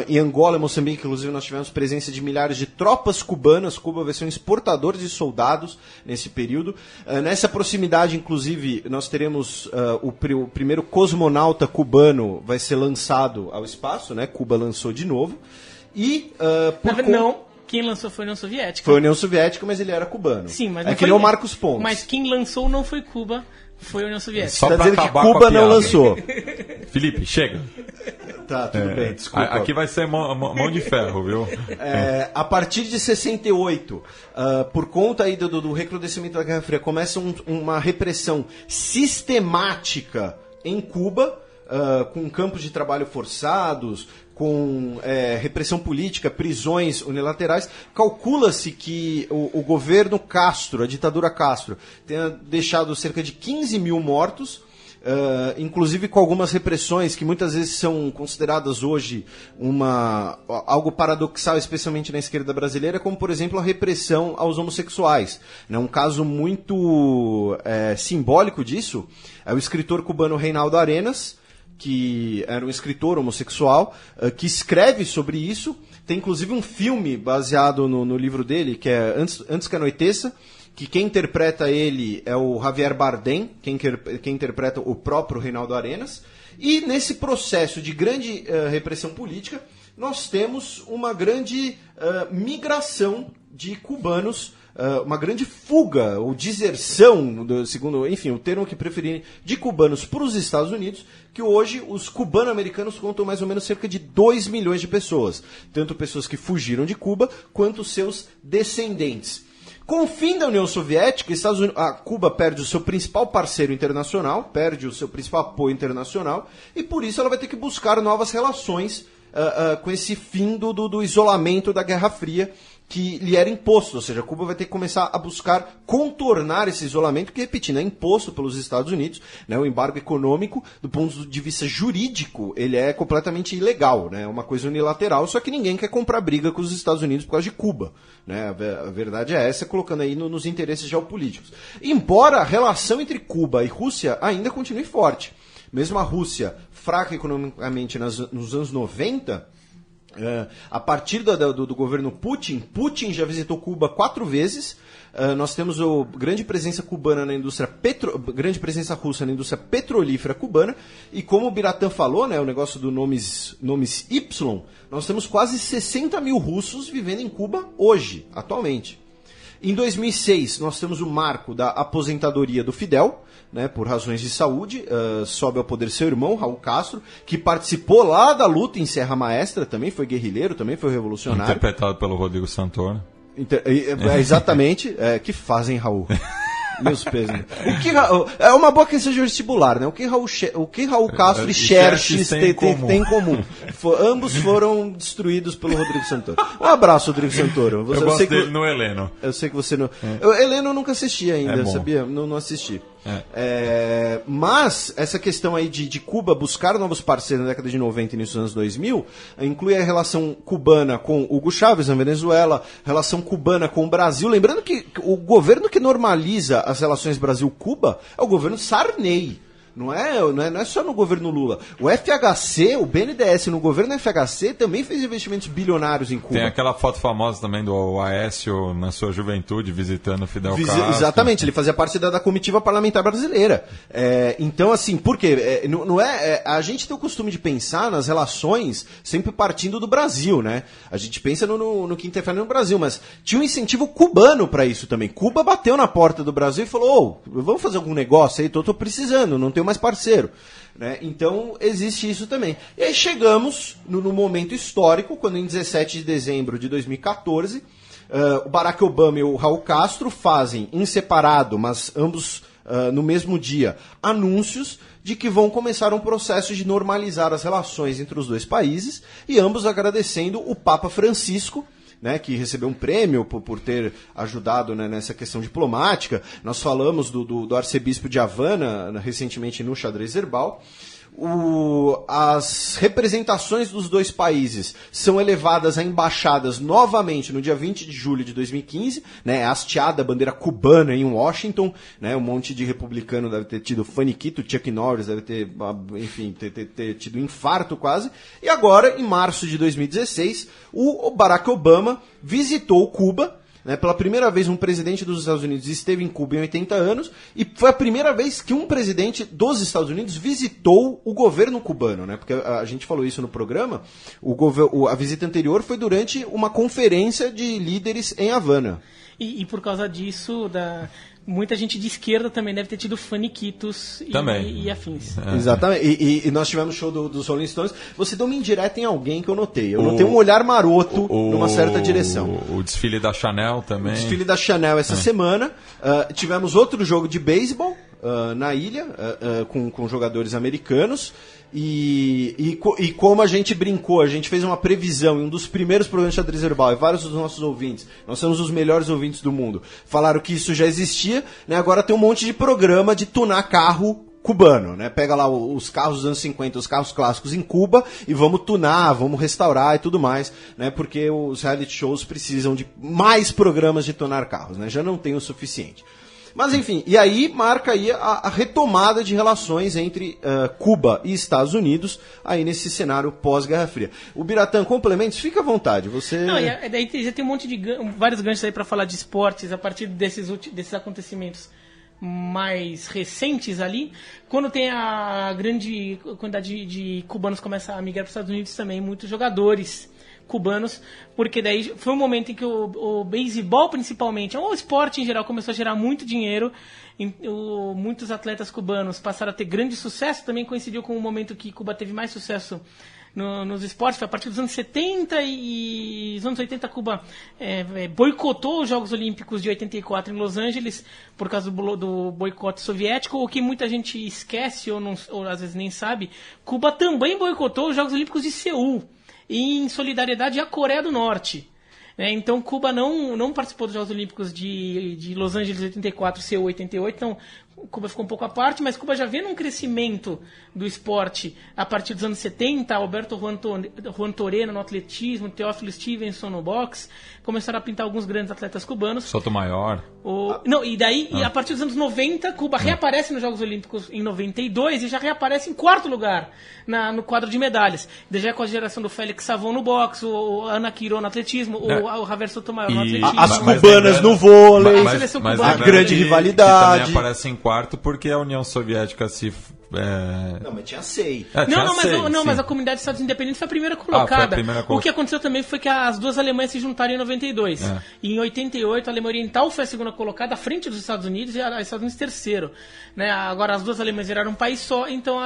Em Angola e Moçambique, inclusive, nós tivemos presença de milhares de tropas cubanas. Cuba vai ser um exportador de soldados nesse período. Nessa proximidade, inclusive, nós teremos o primeiro cosmonauta cubano vai ser lançado ao espaço, né? Cuba lançou de novo. E Não. Quem lançou foi a União Soviética. Foi a União Soviética, mas ele era cubano. Sim, mas não que nem o Marcos Pontes. Mas quem lançou não foi Cuba, foi a União Soviética. Só tá pra dizendo que acabar com Cuba a não piada. lançou. Felipe, chega. Tá, tudo bem, desculpa. Aqui vai ser mão de ferro, viu? A partir de 68, por conta aí do recrudescimento da Guerra Fria, começa uma repressão sistemática em Cuba, com campos de trabalho forçados, com repressão política, prisões unilaterais. Calcula-se que o governo Castro, a ditadura Castro, tenha deixado cerca de 15 mil mortos, inclusive com algumas repressões que muitas vezes são consideradas hoje algo paradoxal, especialmente na esquerda brasileira, como, por exemplo, a repressão aos homossexuais. Um caso muito simbólico disso é o escritor cubano Reinaldo Arenas, que era um escritor homossexual, que escreve sobre isso. Tem inclusive um filme baseado no livro dele, que é Antes que Anoiteça, que quem interpreta ele é o Javier Bardem, quem interpreta o próprio Reinaldo Arenas. E nesse processo de grande repressão política, nós temos uma grande migração de cubanos, uma grande fuga ou deserção, segundo, enfim, o termo que preferirem, de cubanos para os Estados Unidos, que hoje os cubano-americanos contam mais ou menos cerca de 2 milhões de pessoas, tanto pessoas que fugiram de Cuba, quanto seus descendentes. Com o fim da União Soviética, Cuba perde o seu principal parceiro internacional, perde o seu principal apoio internacional, e por isso ela vai ter que buscar novas relações com esse fim do isolamento da Guerra Fria, que lhe era imposto, ou seja, Cuba vai ter que começar a buscar contornar esse isolamento, que, repetindo, é imposto pelos Estados Unidos, né? O embargo econômico, do ponto de vista jurídico, ele é completamente ilegal, né? É uma coisa unilateral, só que ninguém quer comprar briga com os Estados Unidos por causa de Cuba, né? A verdade é essa, colocando aí nos interesses geopolíticos. Embora a relação entre Cuba e Rússia ainda continue forte, mesmo a Rússia fraca economicamente nos anos 90, a partir do governo Putin já visitou Cuba 4 vezes. Nós temos a grande presença cubana na indústria grande presença russa na indústria petrolífera cubana, e como o Biratã falou, né, o negócio do nomes Y, nós temos quase 60 mil russos vivendo em Cuba hoje, atualmente. Em 2006, nós temos o marco da aposentadoria do Fidel, né, por razões de saúde. Sobe ao poder seu irmão, Raul Castro, que participou lá da luta em Serra Maestra, também foi guerrilheiro, também foi revolucionário. Interpretado pelo Rodrigo Santoro. Exatamente, que fazem Raul. Meus pesos. É uma boa questão de vestibular, né? O que Raul Castro e Xerxes têm em comum? Ambos foram destruídos pelo Rodrigo Santoro. Um abraço, Rodrigo Santoro. Eu gosto dele no Heleno. Eu sei que você não... Heleno eu nunca assisti ainda, sabia? Não assisti. Mas essa questão aí de Cuba buscar novos parceiros na década de 90 e início dos anos 2000 inclui a relação cubana com Hugo Chávez na Venezuela, relação cubana com o Brasil. Lembrando que o governo que normaliza as relações Brasil-Cuba é o governo Sarney. Não é só no governo Lula. O FHC, o BNDES no governo FHC também fez investimentos bilionários em Cuba. Tem aquela foto famosa também do Aécio na sua juventude visitando Fidel Castro. Exatamente, ele fazia parte da comitiva parlamentar brasileira. Então, assim, por quê? A gente tem o costume de pensar nas relações sempre partindo do Brasil, né? A gente pensa no que interfere no Brasil, mas tinha um incentivo cubano para isso também. Cuba bateu na porta do Brasil e falou, vamos fazer algum negócio aí? Tô precisando, não tenho mais parceiro. Né? Então, existe isso também. E aí chegamos no momento histórico, quando em 17 de dezembro de 2014, o Barack Obama e o Raul Castro fazem, em separado, mas ambos no mesmo dia, anúncios de que vão começar um processo de normalizar as relações entre os dois países, e ambos agradecendo o Papa Francisco, né, que recebeu um prêmio por ter ajudado, né, nessa questão diplomática. Nós falamos do arcebispo de Havana recentemente no Xadrez Herbal. As representações dos dois países são elevadas a embaixadas novamente no dia 20 de julho de 2015, né, hasteada a bandeira cubana em Washington, né, um monte de republicano deve ter tido faniquito, Chuck Norris deve ter, enfim, ter tido infarto quase. E agora, em março de 2016, o Barack Obama visitou Cuba. Pela primeira vez, um presidente dos Estados Unidos esteve em Cuba em 80 anos, e foi a primeira vez que um presidente dos Estados Unidos visitou o governo cubano, né? Porque a gente falou isso no programa, a visita anterior foi durante uma conferência de líderes em Havana. E por causa disso, muita gente de esquerda também deve ter tido faniquitos e afins. Exatamente. E nós tivemos o show dos Rolling Stones. Você deu uma indireta em alguém que eu notei. Eu notei um olhar maroto numa certa direção. O desfile da Chanel também. O desfile da Chanel essa semana. Tivemos outro jogo de beisebol na ilha, com jogadores americanos. E como a gente brincou, a gente fez uma previsão em um dos primeiros programas de Xadrez Herbal, e vários dos nossos ouvintes, nós somos os melhores ouvintes do mundo, falaram que isso já existia, né? Agora tem um monte de programa de tunar carro cubano, né? Pega lá os carros dos anos 50, os carros clássicos em Cuba, e vamos tunar, vamos restaurar e tudo mais, né? Porque os reality shows precisam de mais programas de tunar carros, né? Já não tem o suficiente. Mas enfim, e aí marca aí a retomada de relações entre Cuba e Estados Unidos, aí nesse cenário pós-Guerra Fria. O Biratã, complementos, fica à vontade. Você... Não, e daí já tem um monte de vários ganchos aí para falar de esportes a partir desses acontecimentos mais recentes ali. Quando tem a grande quantidade de cubanos começa a migrar para os Estados Unidos também, muitos jogadores cubanos, porque daí foi um momento em que o beisebol principalmente, o esporte em geral, começou a gerar muito dinheiro, muitos atletas cubanos passaram a ter grande sucesso, também coincidiu com o momento que Cuba teve mais sucesso nos esportes, foi a partir dos anos 70 e os anos 80 Cuba boicotou os Jogos Olímpicos de 84 em Los Angeles por causa do boicote soviético, o que muita gente esquece ou às vezes nem sabe. Cuba também boicotou os Jogos Olímpicos de Seul, em solidariedade à Coreia do Norte. Então, Cuba não participou dos Jogos Olímpicos de Los Angeles 84, Seul 88, então Cuba ficou um pouco à parte, mas Cuba já vê num crescimento do esporte a partir dos anos 70, Alberto Juan Torena no atletismo, Teófilo Stevenson no boxe, começaram a pintar alguns grandes atletas cubanos. Sotomayor. E a partir dos anos 90, Cuba reaparece nos Jogos Olímpicos em 92 e já reaparece em quarto lugar no quadro de medalhas. Já com a geração do Félix Savon no boxe, o Ana Quiró no atletismo, o Javier Sotomayor no atletismo. As cubanas no vôlei, a grande rivalidade. Que também aparece em quarto porque a União Soviética se... Não, mas tinha SEI. Mas a comunidade dos Estados Unidos foi a primeira colocada. O que aconteceu também foi que as duas Alemanhas se juntaram em 92. E em 88 a Alemanha Oriental foi a segunda colocada, à frente dos Estados Unidos, e os Estados Unidos terceiro. Né? Agora as duas Alemanhas viraram um país só, então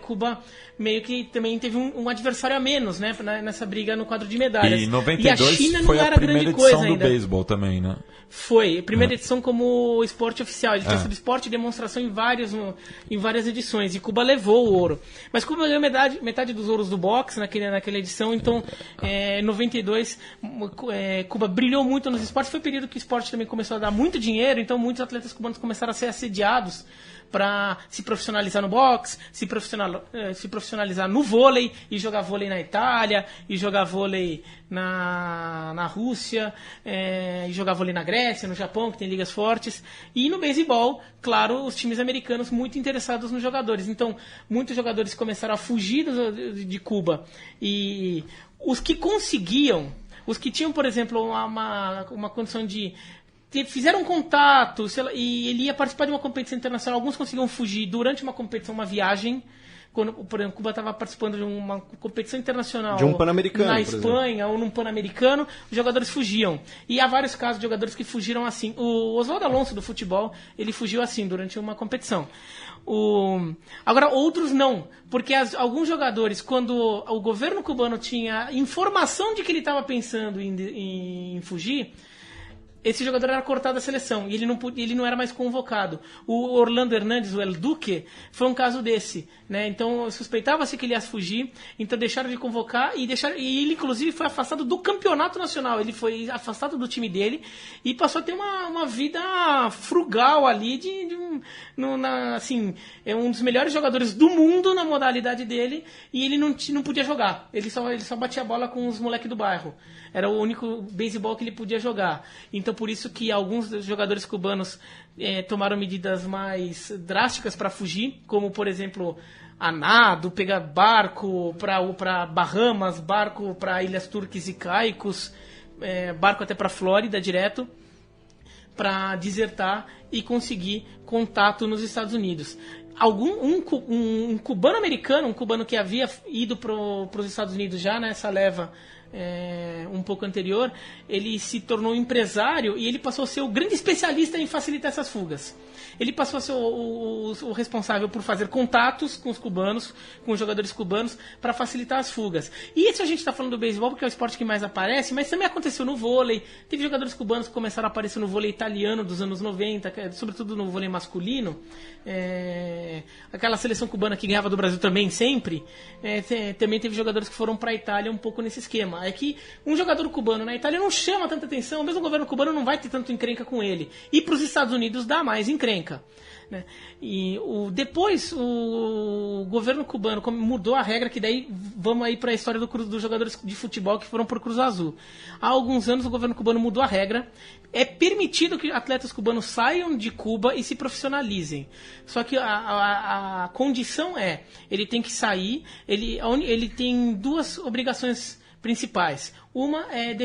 Cuba meio que também teve um adversário a menos, né, nessa briga no quadro de medalhas. E 92 e a China foi não era a primeira grande edição coisa do ainda. beisebol também, né? Foi, primeira edição como esporte oficial. Ele tinha sido esporte e demonstração em várias edições. E Cuba levou o ouro. Mas Cuba ganhou metade dos ouros do boxe naquela edição. Então, em 92, Cuba brilhou muito nos esportes. Foi o período que o esporte também começou a dar muito dinheiro. Então, muitos atletas cubanos começaram a ser assediados para se profissionalizar no boxe, se profissionalizar no vôlei, e jogar vôlei na Itália, e jogar vôlei na Rússia, e jogar vôlei na Grécia, no Japão, que tem ligas fortes. E no beisebol, claro, os times americanos muito interessados nos jogadores. Então, muitos jogadores começaram a fugir de Cuba. E os que conseguiam, os que tinham, por exemplo, uma condição de... fizeram contato, e ele ia participar de uma competição internacional. Alguns conseguiam fugir durante uma competição, uma viagem. Quando, por exemplo, Cuba estava participando de uma competição internacional de um Pan-Americano, na Espanha ou num Pan-Americano, os jogadores fugiam. E há vários casos de jogadores que fugiram assim. O Oswaldo Alonso, do futebol, ele fugiu assim durante uma competição. Agora, outros não, porque alguns jogadores, quando o governo cubano tinha informação de que ele estava pensando em fugir, esse jogador era cortado da seleção e ele não era mais convocado. O Orlando Hernandes, o El Duque, foi um caso desse, né? Então suspeitava-se que ele ia fugir, então deixaram de convocar e ele inclusive foi afastado do campeonato nacional. Ele foi afastado do time dele e passou a ter uma vida frugal ali assim, é um dos melhores jogadores do mundo na modalidade dele, e ele não podia jogar. Ele só batia a bola com os moleques do bairro. Era o único beisebol que ele podia jogar. Então, por isso que alguns jogadores cubanos tomaram medidas mais drásticas para fugir, como, por exemplo, a nado, pegar barco para Bahamas, barco para Ilhas Turques e Caicos, barco até para Flórida direto, para desertar e conseguir contato nos Estados Unidos. Um cubano-americano, um cubano que havia ido para os Estados Unidos já nessa leva um pouco anterior, ele se tornou empresário e ele passou a ser o grande especialista em facilitar essas fugas. Ele passou a ser o responsável por fazer contatos com os cubanos, com os jogadores cubanos, para facilitar as fugas. E isso a gente está falando do beisebol porque é o esporte que mais aparece, mas também aconteceu no vôlei. Teve jogadores cubanos que começaram a aparecer no vôlei italiano dos anos 90, sobretudo no vôlei masculino. Aquela seleção cubana que ganhava do Brasil também sempre. Também teve jogadores que foram para a Itália um pouco nesse esquema. É que um jogador cubano na Itália não chama tanta atenção, mesmo o governo cubano não vai ter tanto encrenca com ele. E para os Estados Unidos dá mais encrenca. Né? E depois o governo cubano mudou a regra, que daí vamos aí para a história dos jogadores de futebol que foram por Cruz Azul. Há alguns anos o governo cubano mudou a regra. É permitido que atletas cubanos saiam de Cuba e se profissionalizem. Só que a condição ele tem que sair, ele tem duas obrigações principais. Uma é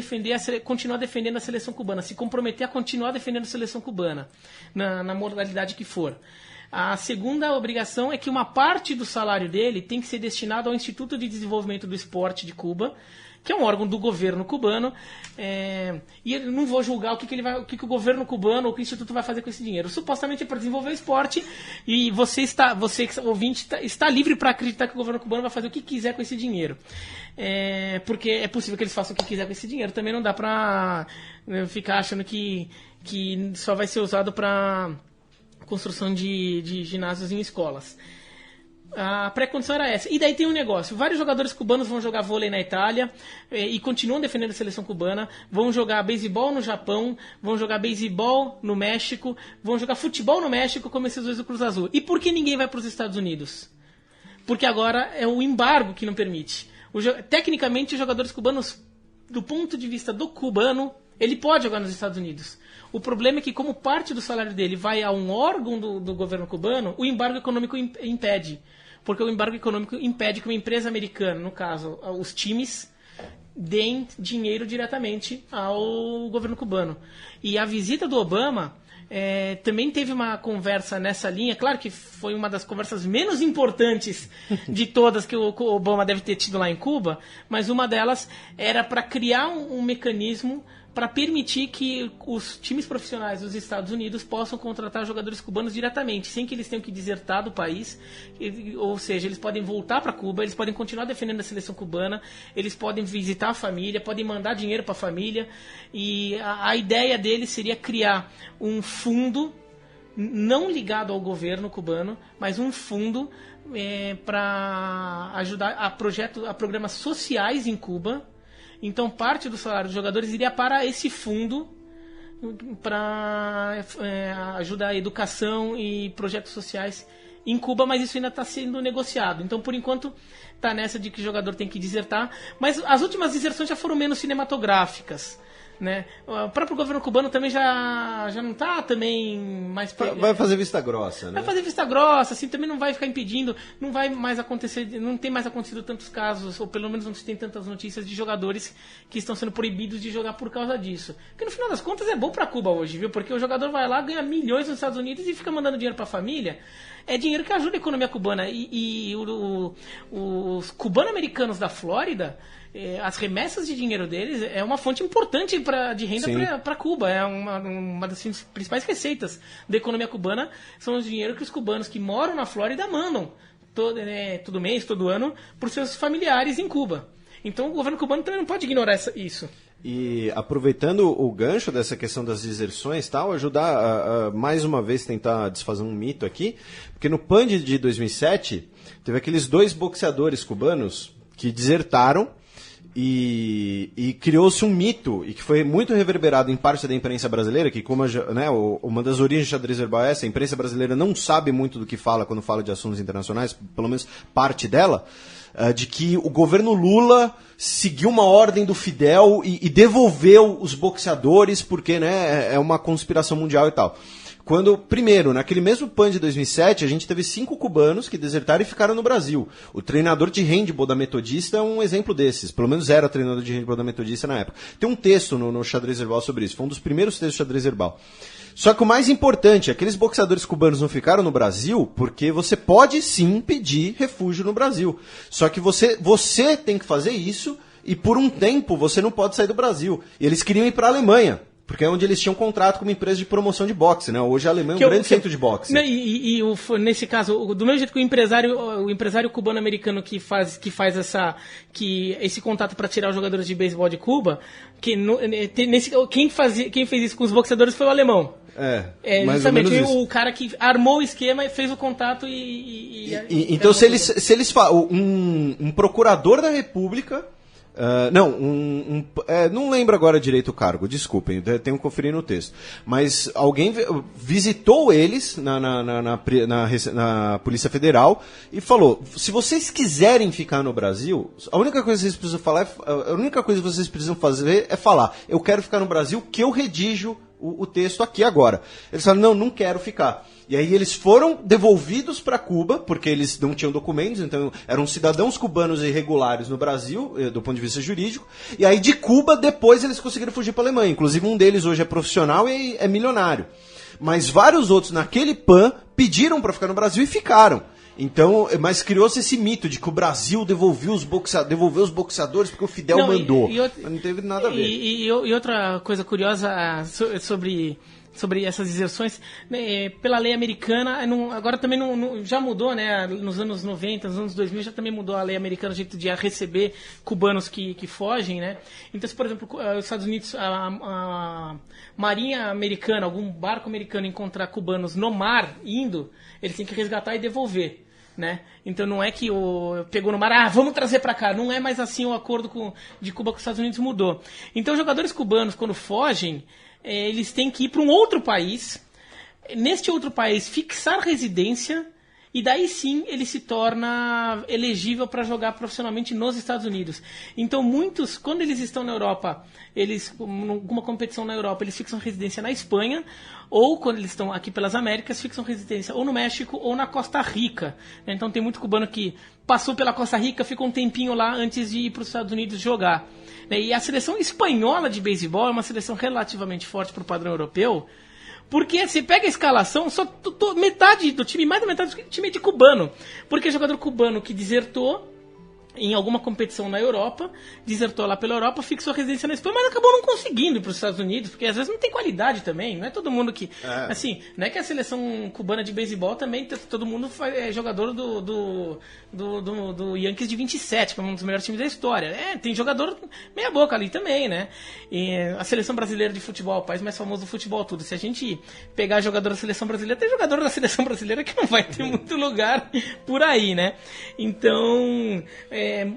continuar defendendo a seleção cubana, se comprometer a continuar defendendo a seleção cubana, na modalidade que for. A segunda obrigação é que uma parte do salário dele tem que ser destinado ao Instituto de Desenvolvimento do Esporte de Cuba, que é um órgão do governo cubano, e eu não vou julgar o que o governo cubano ou o que o Instituto vai fazer com esse dinheiro. Supostamente é para desenvolver o esporte, e você ouvinte, está livre para acreditar que o governo cubano vai fazer o que quiser com esse dinheiro. Porque é possível que eles façam o que quiser com esse dinheiro. Também não dá para ficar achando que só vai ser usado para construção de ginásios em escolas. A pré-condição era essa. E daí tem um negócio. Vários jogadores cubanos vão jogar vôlei na Itália e continuam defendendo a seleção cubana. Vão jogar beisebol no Japão, vão jogar beisebol no México, vão jogar futebol no México, como esses dois do Cruz Azul. E por que ninguém vai para os Estados Unidos? Porque agora é o embargo que não permite. Tecnicamente, os jogadores cubanos, do ponto de vista do cubano, ele pode jogar nos Estados Unidos. O problema é que, como parte do salário dele vai a um órgão do governo cubano, o embargo econômico impede. Porque o embargo econômico impede que uma empresa americana, no caso, os times, deem dinheiro diretamente ao governo cubano. E a visita do Obama também teve uma conversa nessa linha. Claro que foi uma das conversas menos importantes de todas que o Obama deve ter tido lá em Cuba, mas uma delas era para criar um mecanismo para permitir que os times profissionais dos Estados Unidos possam contratar jogadores cubanos diretamente, sem que eles tenham que desertar do país. Ou seja, eles podem voltar para Cuba, eles podem continuar defendendo a seleção cubana, eles podem visitar a família, podem mandar dinheiro para a família. E a ideia deles seria criar um fundo, não ligado ao governo cubano, mas um fundo para ajudar a programas sociais em Cuba. Então, parte do salário dos jogadores iria para esse fundo para ajudar a educação e projetos sociais em Cuba, mas isso ainda está sendo negociado. Então, por enquanto, está nessa de que o jogador tem que desertar. Mas as últimas deserções já foram menos cinematográficas, né? O próprio governo cubano também já não está também mais... Vai fazer vista grossa, né? Vai fazer vista grossa, assim, também não vai ficar impedindo, não vai mais acontecer, não tem mais acontecido tantos casos, ou pelo menos não se tem tantas notícias de jogadores que estão sendo proibidos de jogar por causa disso. Porque no final das contas é bom para Cuba hoje, viu? Porque o jogador vai lá, ganha milhões nos Estados Unidos e fica mandando dinheiro para a família. É dinheiro que ajuda a economia cubana. E os cubano-americanos da Flórida, as remessas de dinheiro deles é uma fonte importante de renda para Cuba. É uma das principais receitas da economia cubana, são os dinheiro que os cubanos que moram na Flórida mandam todo mês, todo ano, para os seus familiares em Cuba. Então o governo cubano também não pode ignorar isso. E aproveitando o gancho dessa questão das deserções e tal, ajudar a mais uma vez tentar desfazer um mito aqui, porque no PAN de 2007 teve aqueles 2 boxeadores cubanos que desertaram e criou-se um mito, e que foi muito reverberado em parte da imprensa brasileira, que como uma das origens do xadrez verbal é essa, a imprensa brasileira não sabe muito do que fala quando fala de assuntos internacionais, pelo menos parte dela, de que o governo Lula seguiu uma ordem do Fidel e devolveu os boxeadores porque, né, é uma conspiração mundial e tal. Quando, primeiro, naquele mesmo PAN de 2007, a gente teve 5 cubanos que desertaram e ficaram no Brasil. O treinador de handball da Metodista é um exemplo desses. Pelo menos era treinador de handball da Metodista na época. Tem um texto no Xadrez Herbal sobre isso. Foi um dos primeiros textos do Xadrez Herbal. Só que o mais importante, aqueles boxeadores cubanos não ficaram no Brasil porque você pode sim pedir refúgio no Brasil. Só que você tem que fazer isso e por um tempo você não pode sair do Brasil. E eles queriam ir para a Alemanha. Porque é onde eles tinham contrato com uma empresa de promoção de boxe, né? Hoje a Alemanha é um grande centro de boxe. Nesse caso, do mesmo jeito que o empresário cubano-americano que faz esse contato para tirar os jogadores de beisebol de Cuba, quem fez isso com os boxeadores foi o alemão. Justamente o cara que armou o esquema e fez o contato então se eles um procurador da República... não lembro agora direito o cargo, desculpem, tenho que conferir no texto. Mas alguém visitou eles na Polícia Federal e falou: se vocês quiserem ficar no Brasil, a única coisa que vocês precisam fazer é falar: eu quero ficar no Brasil, que eu redijo o texto aqui agora. Eles falaram: não quero ficar. E aí eles foram devolvidos para Cuba, porque eles não tinham documentos, então eram cidadãos cubanos irregulares no Brasil, do ponto de vista jurídico. E aí de Cuba, depois eles conseguiram fugir para a Alemanha. Inclusive um deles hoje é profissional e é milionário. Mas vários outros naquele PAN pediram para ficar no Brasil e ficaram. Então, mas criou-se esse mito de que o Brasil devolveu os boxeadores porque o Fidel mandou. Mas não teve nada a ver. E outra coisa curiosa sobre essas deserções, né, pela lei americana, agora também já mudou, né, nos anos 90, nos anos 2000 já também mudou a lei americana, o jeito de receber cubanos que fogem, né. Então, se, por exemplo, os Estados Unidos, a marinha americana, algum barco americano encontrar cubanos no mar indo, eles têm que resgatar e devolver. Né? Então não é que pegou no mar, vamos trazer para cá. Não é mais assim o acordo de Cuba com os Estados Unidos mudou. Então os jogadores cubanos, quando fogem, eles têm que ir para um outro país, neste outro país fixar residência, e daí sim ele se torna elegível para jogar profissionalmente nos Estados Unidos. Então muitos, quando eles estão na Europa, numa competição na Europa, eles fixam residência na Espanha, ou quando eles estão aqui pelas Américas, fixam residência ou no México ou na Costa Rica. Então tem muito cubano que passou pela Costa Rica, ficou um tempinho lá antes de ir para os Estados Unidos jogar. E a seleção espanhola de beisebol é uma seleção relativamente forte para o padrão europeu, porque você pega a escalação, metade do time, mais da metade do time é de cubano. Porque é jogador cubano que desertou em alguma competição na Europa, desertou lá pela Europa, fixou a residência na Espanha, mas acabou não conseguindo ir para os Estados Unidos, porque às vezes não tem qualidade também, não é todo mundo que... Assim, não é que a seleção cubana de beisebol também, todo mundo é jogador do Yankees de 27, que é um dos melhores times da história. Tem jogador meia boca ali também, né? E a seleção brasileira de futebol, o país mais famoso do futebol, tudo. Se a gente pegar jogador da seleção brasileira, tem jogador da seleção brasileira que não vai ter muito lugar por aí, né? Então...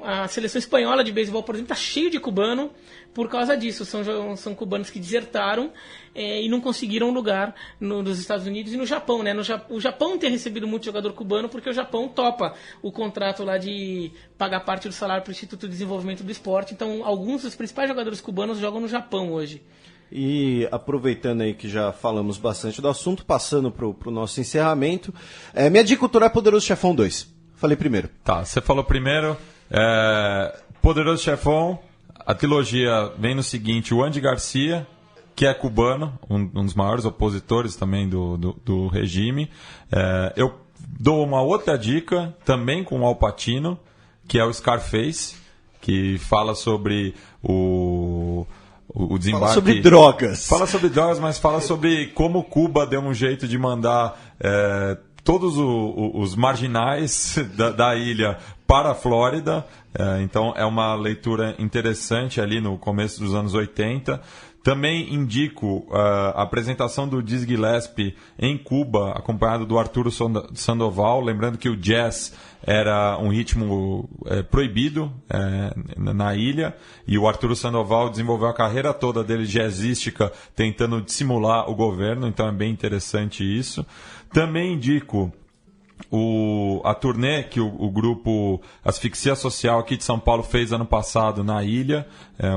a seleção espanhola de beisebol, por exemplo, está cheio de cubano por causa disso. São cubanos que desertaram e não conseguiram lugar nos Estados Unidos e no Japão, né? O Japão tem recebido muito jogador cubano porque o Japão topa o contrato lá de pagar parte do salário para o Instituto de Desenvolvimento do Esporte. Então, alguns dos principais jogadores cubanos jogam no Japão hoje. E aproveitando aí que já falamos bastante do assunto, passando para o nosso encerramento, minha dica cultural é Poderoso Chefão 2. Falei primeiro. Tá, você falou primeiro. Poderoso Chefão, a trilogia vem no seguinte: o Andy Garcia, que é cubano, um dos maiores opositores também do regime. Eu dou uma outra dica, também com o Al Pacino, que é o Scarface, que fala sobre o desembarque... Fala sobre drogas. Fala sobre drogas, mas fala sobre como Cuba deu um jeito de mandar todos os marginais da ilha para a Flórida. Então é uma leitura interessante ali no começo dos anos 80. Também indico a apresentação do Dizzy Gillespie em Cuba, acompanhado do Arturo Sandoval, lembrando que o jazz era um ritmo proibido na ilha, e o Arturo Sandoval desenvolveu a carreira toda dele jazzística tentando dissimular o governo, então é bem interessante isso. Também indico a turnê que o grupo Asfixia Social aqui de São Paulo fez ano passado na ilha,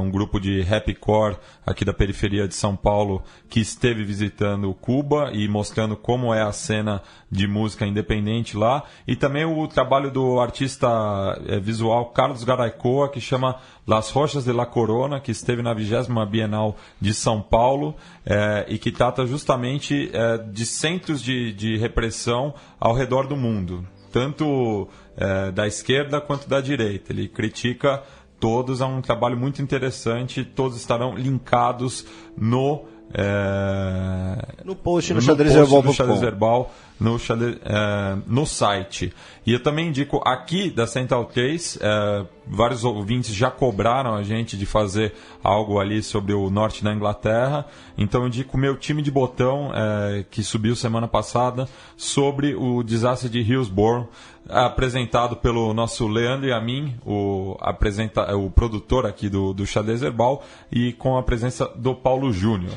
um grupo de rapcore aqui da periferia de São Paulo que esteve visitando Cuba e mostrando como é a cena de música independente lá, e também o trabalho do artista visual Carlos Garaycoa, que chama Las Rochas de la Corona, que esteve na 20ª Bienal de São Paulo e que trata justamente de centros de repressão ao redor do mundo, tanto da esquerda quanto da direita. Ele critica todos, é um trabalho muito interessante, todos estarão linkados no post no xadrezverbal no site. E eu também indico aqui da Central 3, vários ouvintes já cobraram a gente de fazer algo ali sobre o norte da Inglaterra, então eu indico o meu time de botão, que subiu semana passada, sobre o desastre de Hillsborough, apresentado pelo nosso Leandro Yamin, o produtor aqui do Xadrez Verbal, e com a presença do Paulo Júnior.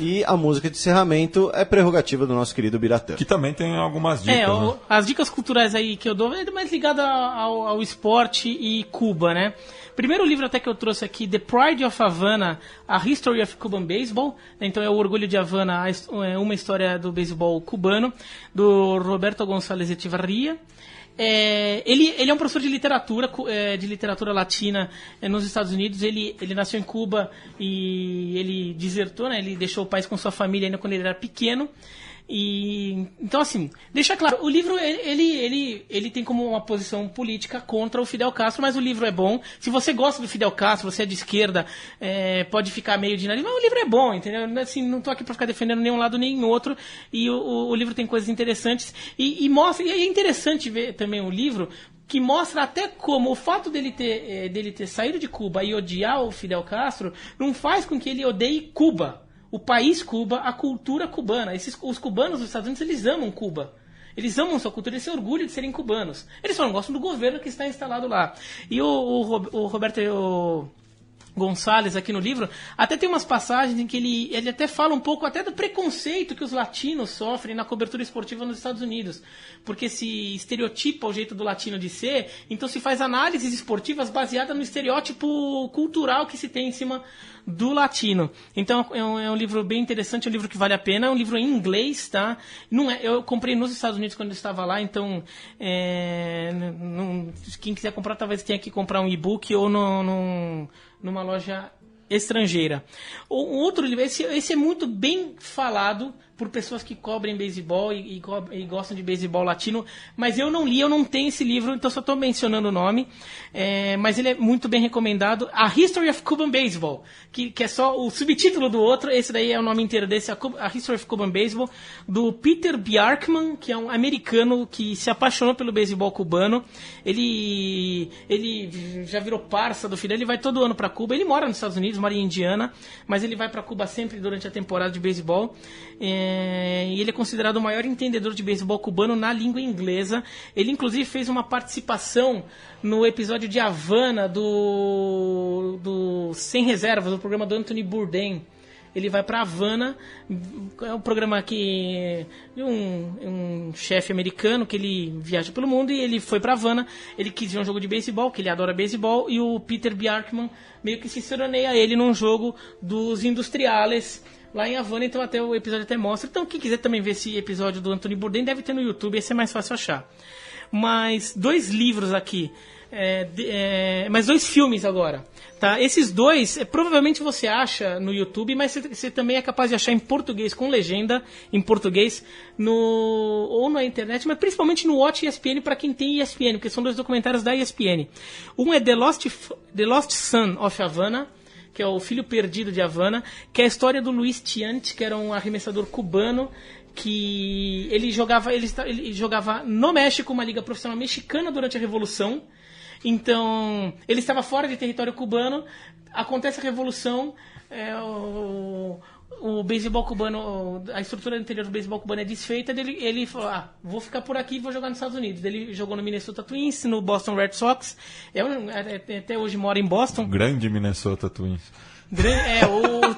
E a música de encerramento é prerrogativa do nosso querido Biratã, que também tem algumas dicas. Né? As dicas culturais aí que eu dou é mais ligada ao esporte e Cuba, né? Primeiro livro até que eu trouxe aqui, The Pride of Havana, A History of Cuban Baseball. Então é o Orgulho de Havana, uma história do beisebol cubano, do Roberto González Echevarria. Ele é um professor de literatura latina nos Estados Unidos. Ele nasceu em Cuba e ele desertou, né? Ele deixou o país com sua família ainda quando ele era pequeno. Então, assim, deixa claro, o livro ele tem como uma posição política contra o Fidel Castro, mas o livro é bom. Se você gosta do Fidel Castro, você é de esquerda, pode ficar meio de nariz, mas o livro é bom, entendeu? Assim, não estou aqui para ficar defendendo nenhum lado nem outro, e o livro tem coisas interessantes e mostra, e é interessante ver também o livro que mostra até como o fato dele ter saído de Cuba e odiar o Fidel Castro não faz com que ele odeie Cuba. O país Cuba, a cultura cubana. Os cubanos dos Estados Unidos, eles amam Cuba. Eles amam sua cultura, eles têm orgulho de serem cubanos. Eles só não gostam do governo que está instalado lá. E o Roberto González, aqui no livro, até tem umas passagens em que ele até fala um pouco até do preconceito que os latinos sofrem na cobertura esportiva nos Estados Unidos. Porque se estereotipa o jeito do latino de ser, então se faz análises esportivas baseadas no estereótipo cultural que se tem em cima do latino. Então é um livro bem interessante, é um livro que vale a pena, é um livro em inglês, tá? Eu comprei nos Estados Unidos quando eu estava lá, então quem quiser comprar talvez tenha que comprar um e-book ou numa loja estrangeira. Um outro livro, esse é muito bem falado por pessoas que cobrem beisebol e gostam de beisebol latino, mas eu não li, eu não tenho esse livro, então só estou mencionando o nome, mas ele é muito bem recomendado. A History of Cuban Baseball, que é só o subtítulo do outro, esse daí é o nome inteiro desse, a History of Cuban Baseball, do Peter Bjarkman, que é um americano que se apaixonou pelo beisebol cubano. Ele já virou parça do Fidel, ele vai todo ano para Cuba, ele mora nos Estados Unidos, mora em Indiana, mas ele vai para Cuba sempre durante a temporada de beisebol. e ele é considerado o maior entendedor de beisebol cubano na língua inglesa. Ele, inclusive, fez uma participação no episódio de Havana do Sem Reservas, do programa do Anthony Bourdain. Ele vai para Havana, é um programa que um chefe americano que ele viaja pelo mundo, e ele foi para Havana. Ele quis ver um jogo de beisebol, que ele adora beisebol, e o Peter Bjarkman meio que se seroneia ele num jogo dos Industriales lá em Havana. Então até o episódio até mostra. Então quem quiser também ver esse episódio do Anthony Bourdain deve ter no YouTube, esse é mais fácil achar. Mas 2 livros aqui, mas 2 filmes agora. Tá? Esses 2, provavelmente você acha no YouTube, mas você também é capaz de achar em português, com legenda em português, ou na internet, mas principalmente no Watch ESPN, para quem tem ESPN, porque são 2 documentários da ESPN. Um é The Lost Son of Havana, que é o Filho Perdido de Havana, que é a história do Luis Chianti, que era um arremessador cubano, que ele jogava no México, uma liga profissional mexicana durante a Revolução. Então, ele estava fora de território cubano, acontece a Revolução, o beisebol cubano, a estrutura anterior do beisebol cubano é desfeita, ele falou, vou ficar por aqui e vou jogar nos Estados Unidos. Ele jogou no Minnesota Twins, no Boston Red Sox, até hoje mora em Boston. Grande Minnesota Twins.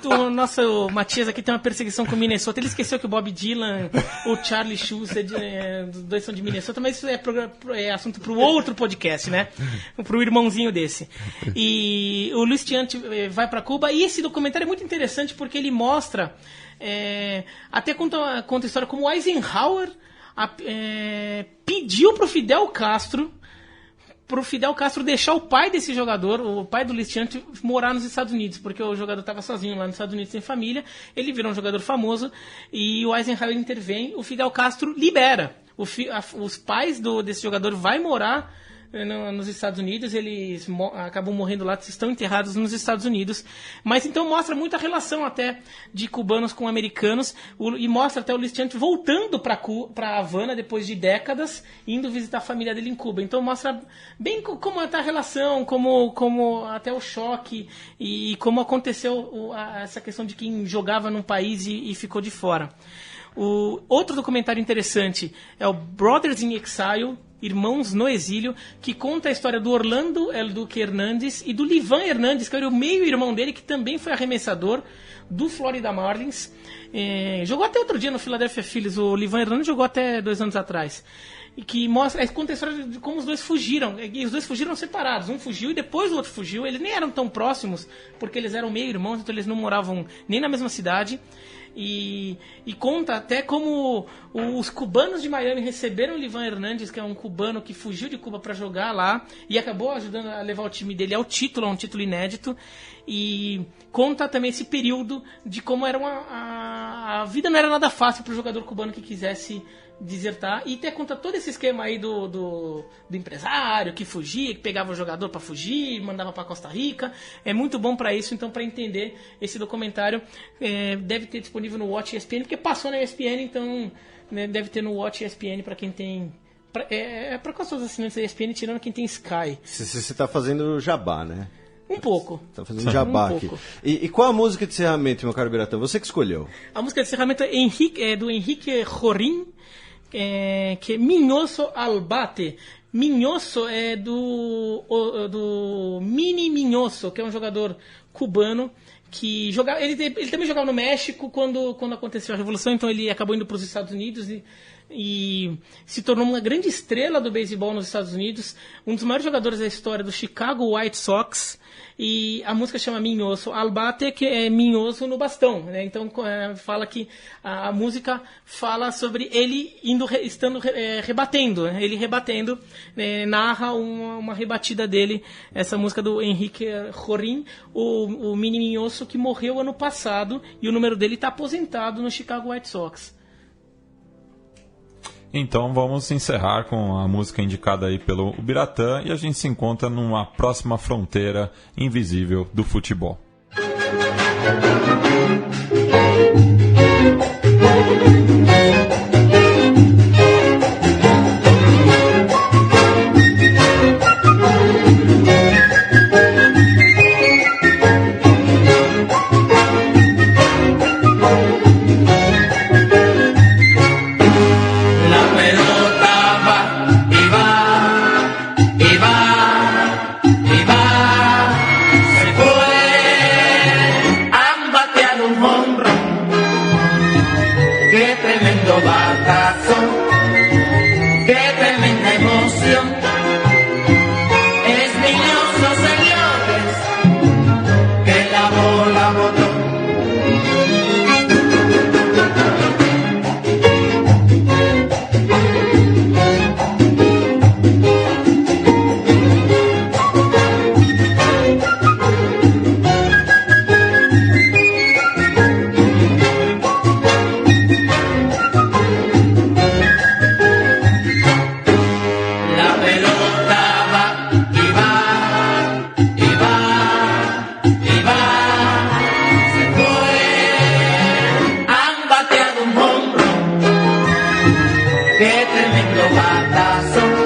O nosso Matias aqui tem uma perseguição com o Minnesota. Ele esqueceu que o Bob Dylan, o Charlie Schultz, os 2 são de Minnesota, mas isso é assunto para o outro podcast, né? Para o irmãozinho desse. E o Luis Chianti vai para Cuba, e esse documentário é muito interessante porque ele mostra, até conta a história como o Eisenhower pediu para o Fidel Castro deixar o pai desse jogador, o pai do Luis Chianti, morar nos Estados Unidos, porque o jogador estava sozinho lá nos Estados Unidos, sem família. Ele virou um jogador famoso e o Eisenhower intervém, o Fidel Castro libera. Os pais desse jogador vai morar nos Estados Unidos, eles acabam morrendo lá, estão enterrados nos Estados Unidos. Mas então mostra muito a relação até de cubanos com americanos, e mostra até o Luis Chianti voltando para Havana depois de décadas, indo visitar a família dele em Cuba. Então mostra bem como está a relação, como até o choque, e como aconteceu essa questão de quem jogava num país e ficou de fora. O outro documentário interessante é o Brothers in Exile, Irmãos no Exílio, que conta a história do Orlando El Duque Hernandes e do Livan Hernandes, que era o meio-irmão dele, que também foi arremessador do Florida Marlins. Jogou até outro dia no Philadelphia Phillies. O Livan Hernandes jogou até 2 anos atrás. E que conta a história de como os 2 fugiram. E os 2 fugiram separados. Um fugiu e depois o outro fugiu. Eles nem eram tão próximos, porque eles eram meio-irmãos, então eles não moravam nem na mesma cidade. E conta até como os cubanos de Miami receberam o Livan Hernandes, que é um cubano que fugiu de Cuba para jogar lá e acabou ajudando a levar o time dele ao título, a um título inédito. E conta também esse período de como era a vida não era nada fácil para o jogador cubano que quisesse desertar, e até conta todo esse esquema aí do empresário que fugia, que pegava o jogador para fugir, mandava para Costa Rica. É muito bom para isso. Então, para entender esse documentário, deve ter disponível no Watch ESPN, porque passou na ESPN, então deve ter no Watch ESPN para quem tem. Para quais os assinantes da ESPN, tirando quem tem Sky. Você está fazendo jabá, né? Um pouco. Tá fazendo jabá aqui. E qual a música de encerramento, meu caro Biratã? Você que escolheu. A música de encerramento é do Henrique Jorin, que é Minhoso Albate. Minhoso é do Mini Minhoso, que é um jogador cubano que jogava. Ele também jogava no México quando aconteceu a Revolução, então ele acabou indo para os Estados Unidos e se tornou uma grande estrela do beisebol nos Estados Unidos, um dos maiores jogadores da história do Chicago White Sox. E a música chama Minhoso Albate, que é minhoso no bastão, né? Então fala que a música fala sobre ele estando rebatendo, né? Ele rebatendo, narra uma rebatida dele, essa música do Henrique Jorin, o Mini Minhoso, que morreu ano passado, e o número dele está aposentado no Chicago White Sox. Então vamos encerrar com a música indicada aí pelo Biratã, e a gente se encontra numa próxima fronteira invisível do futebol. Matação.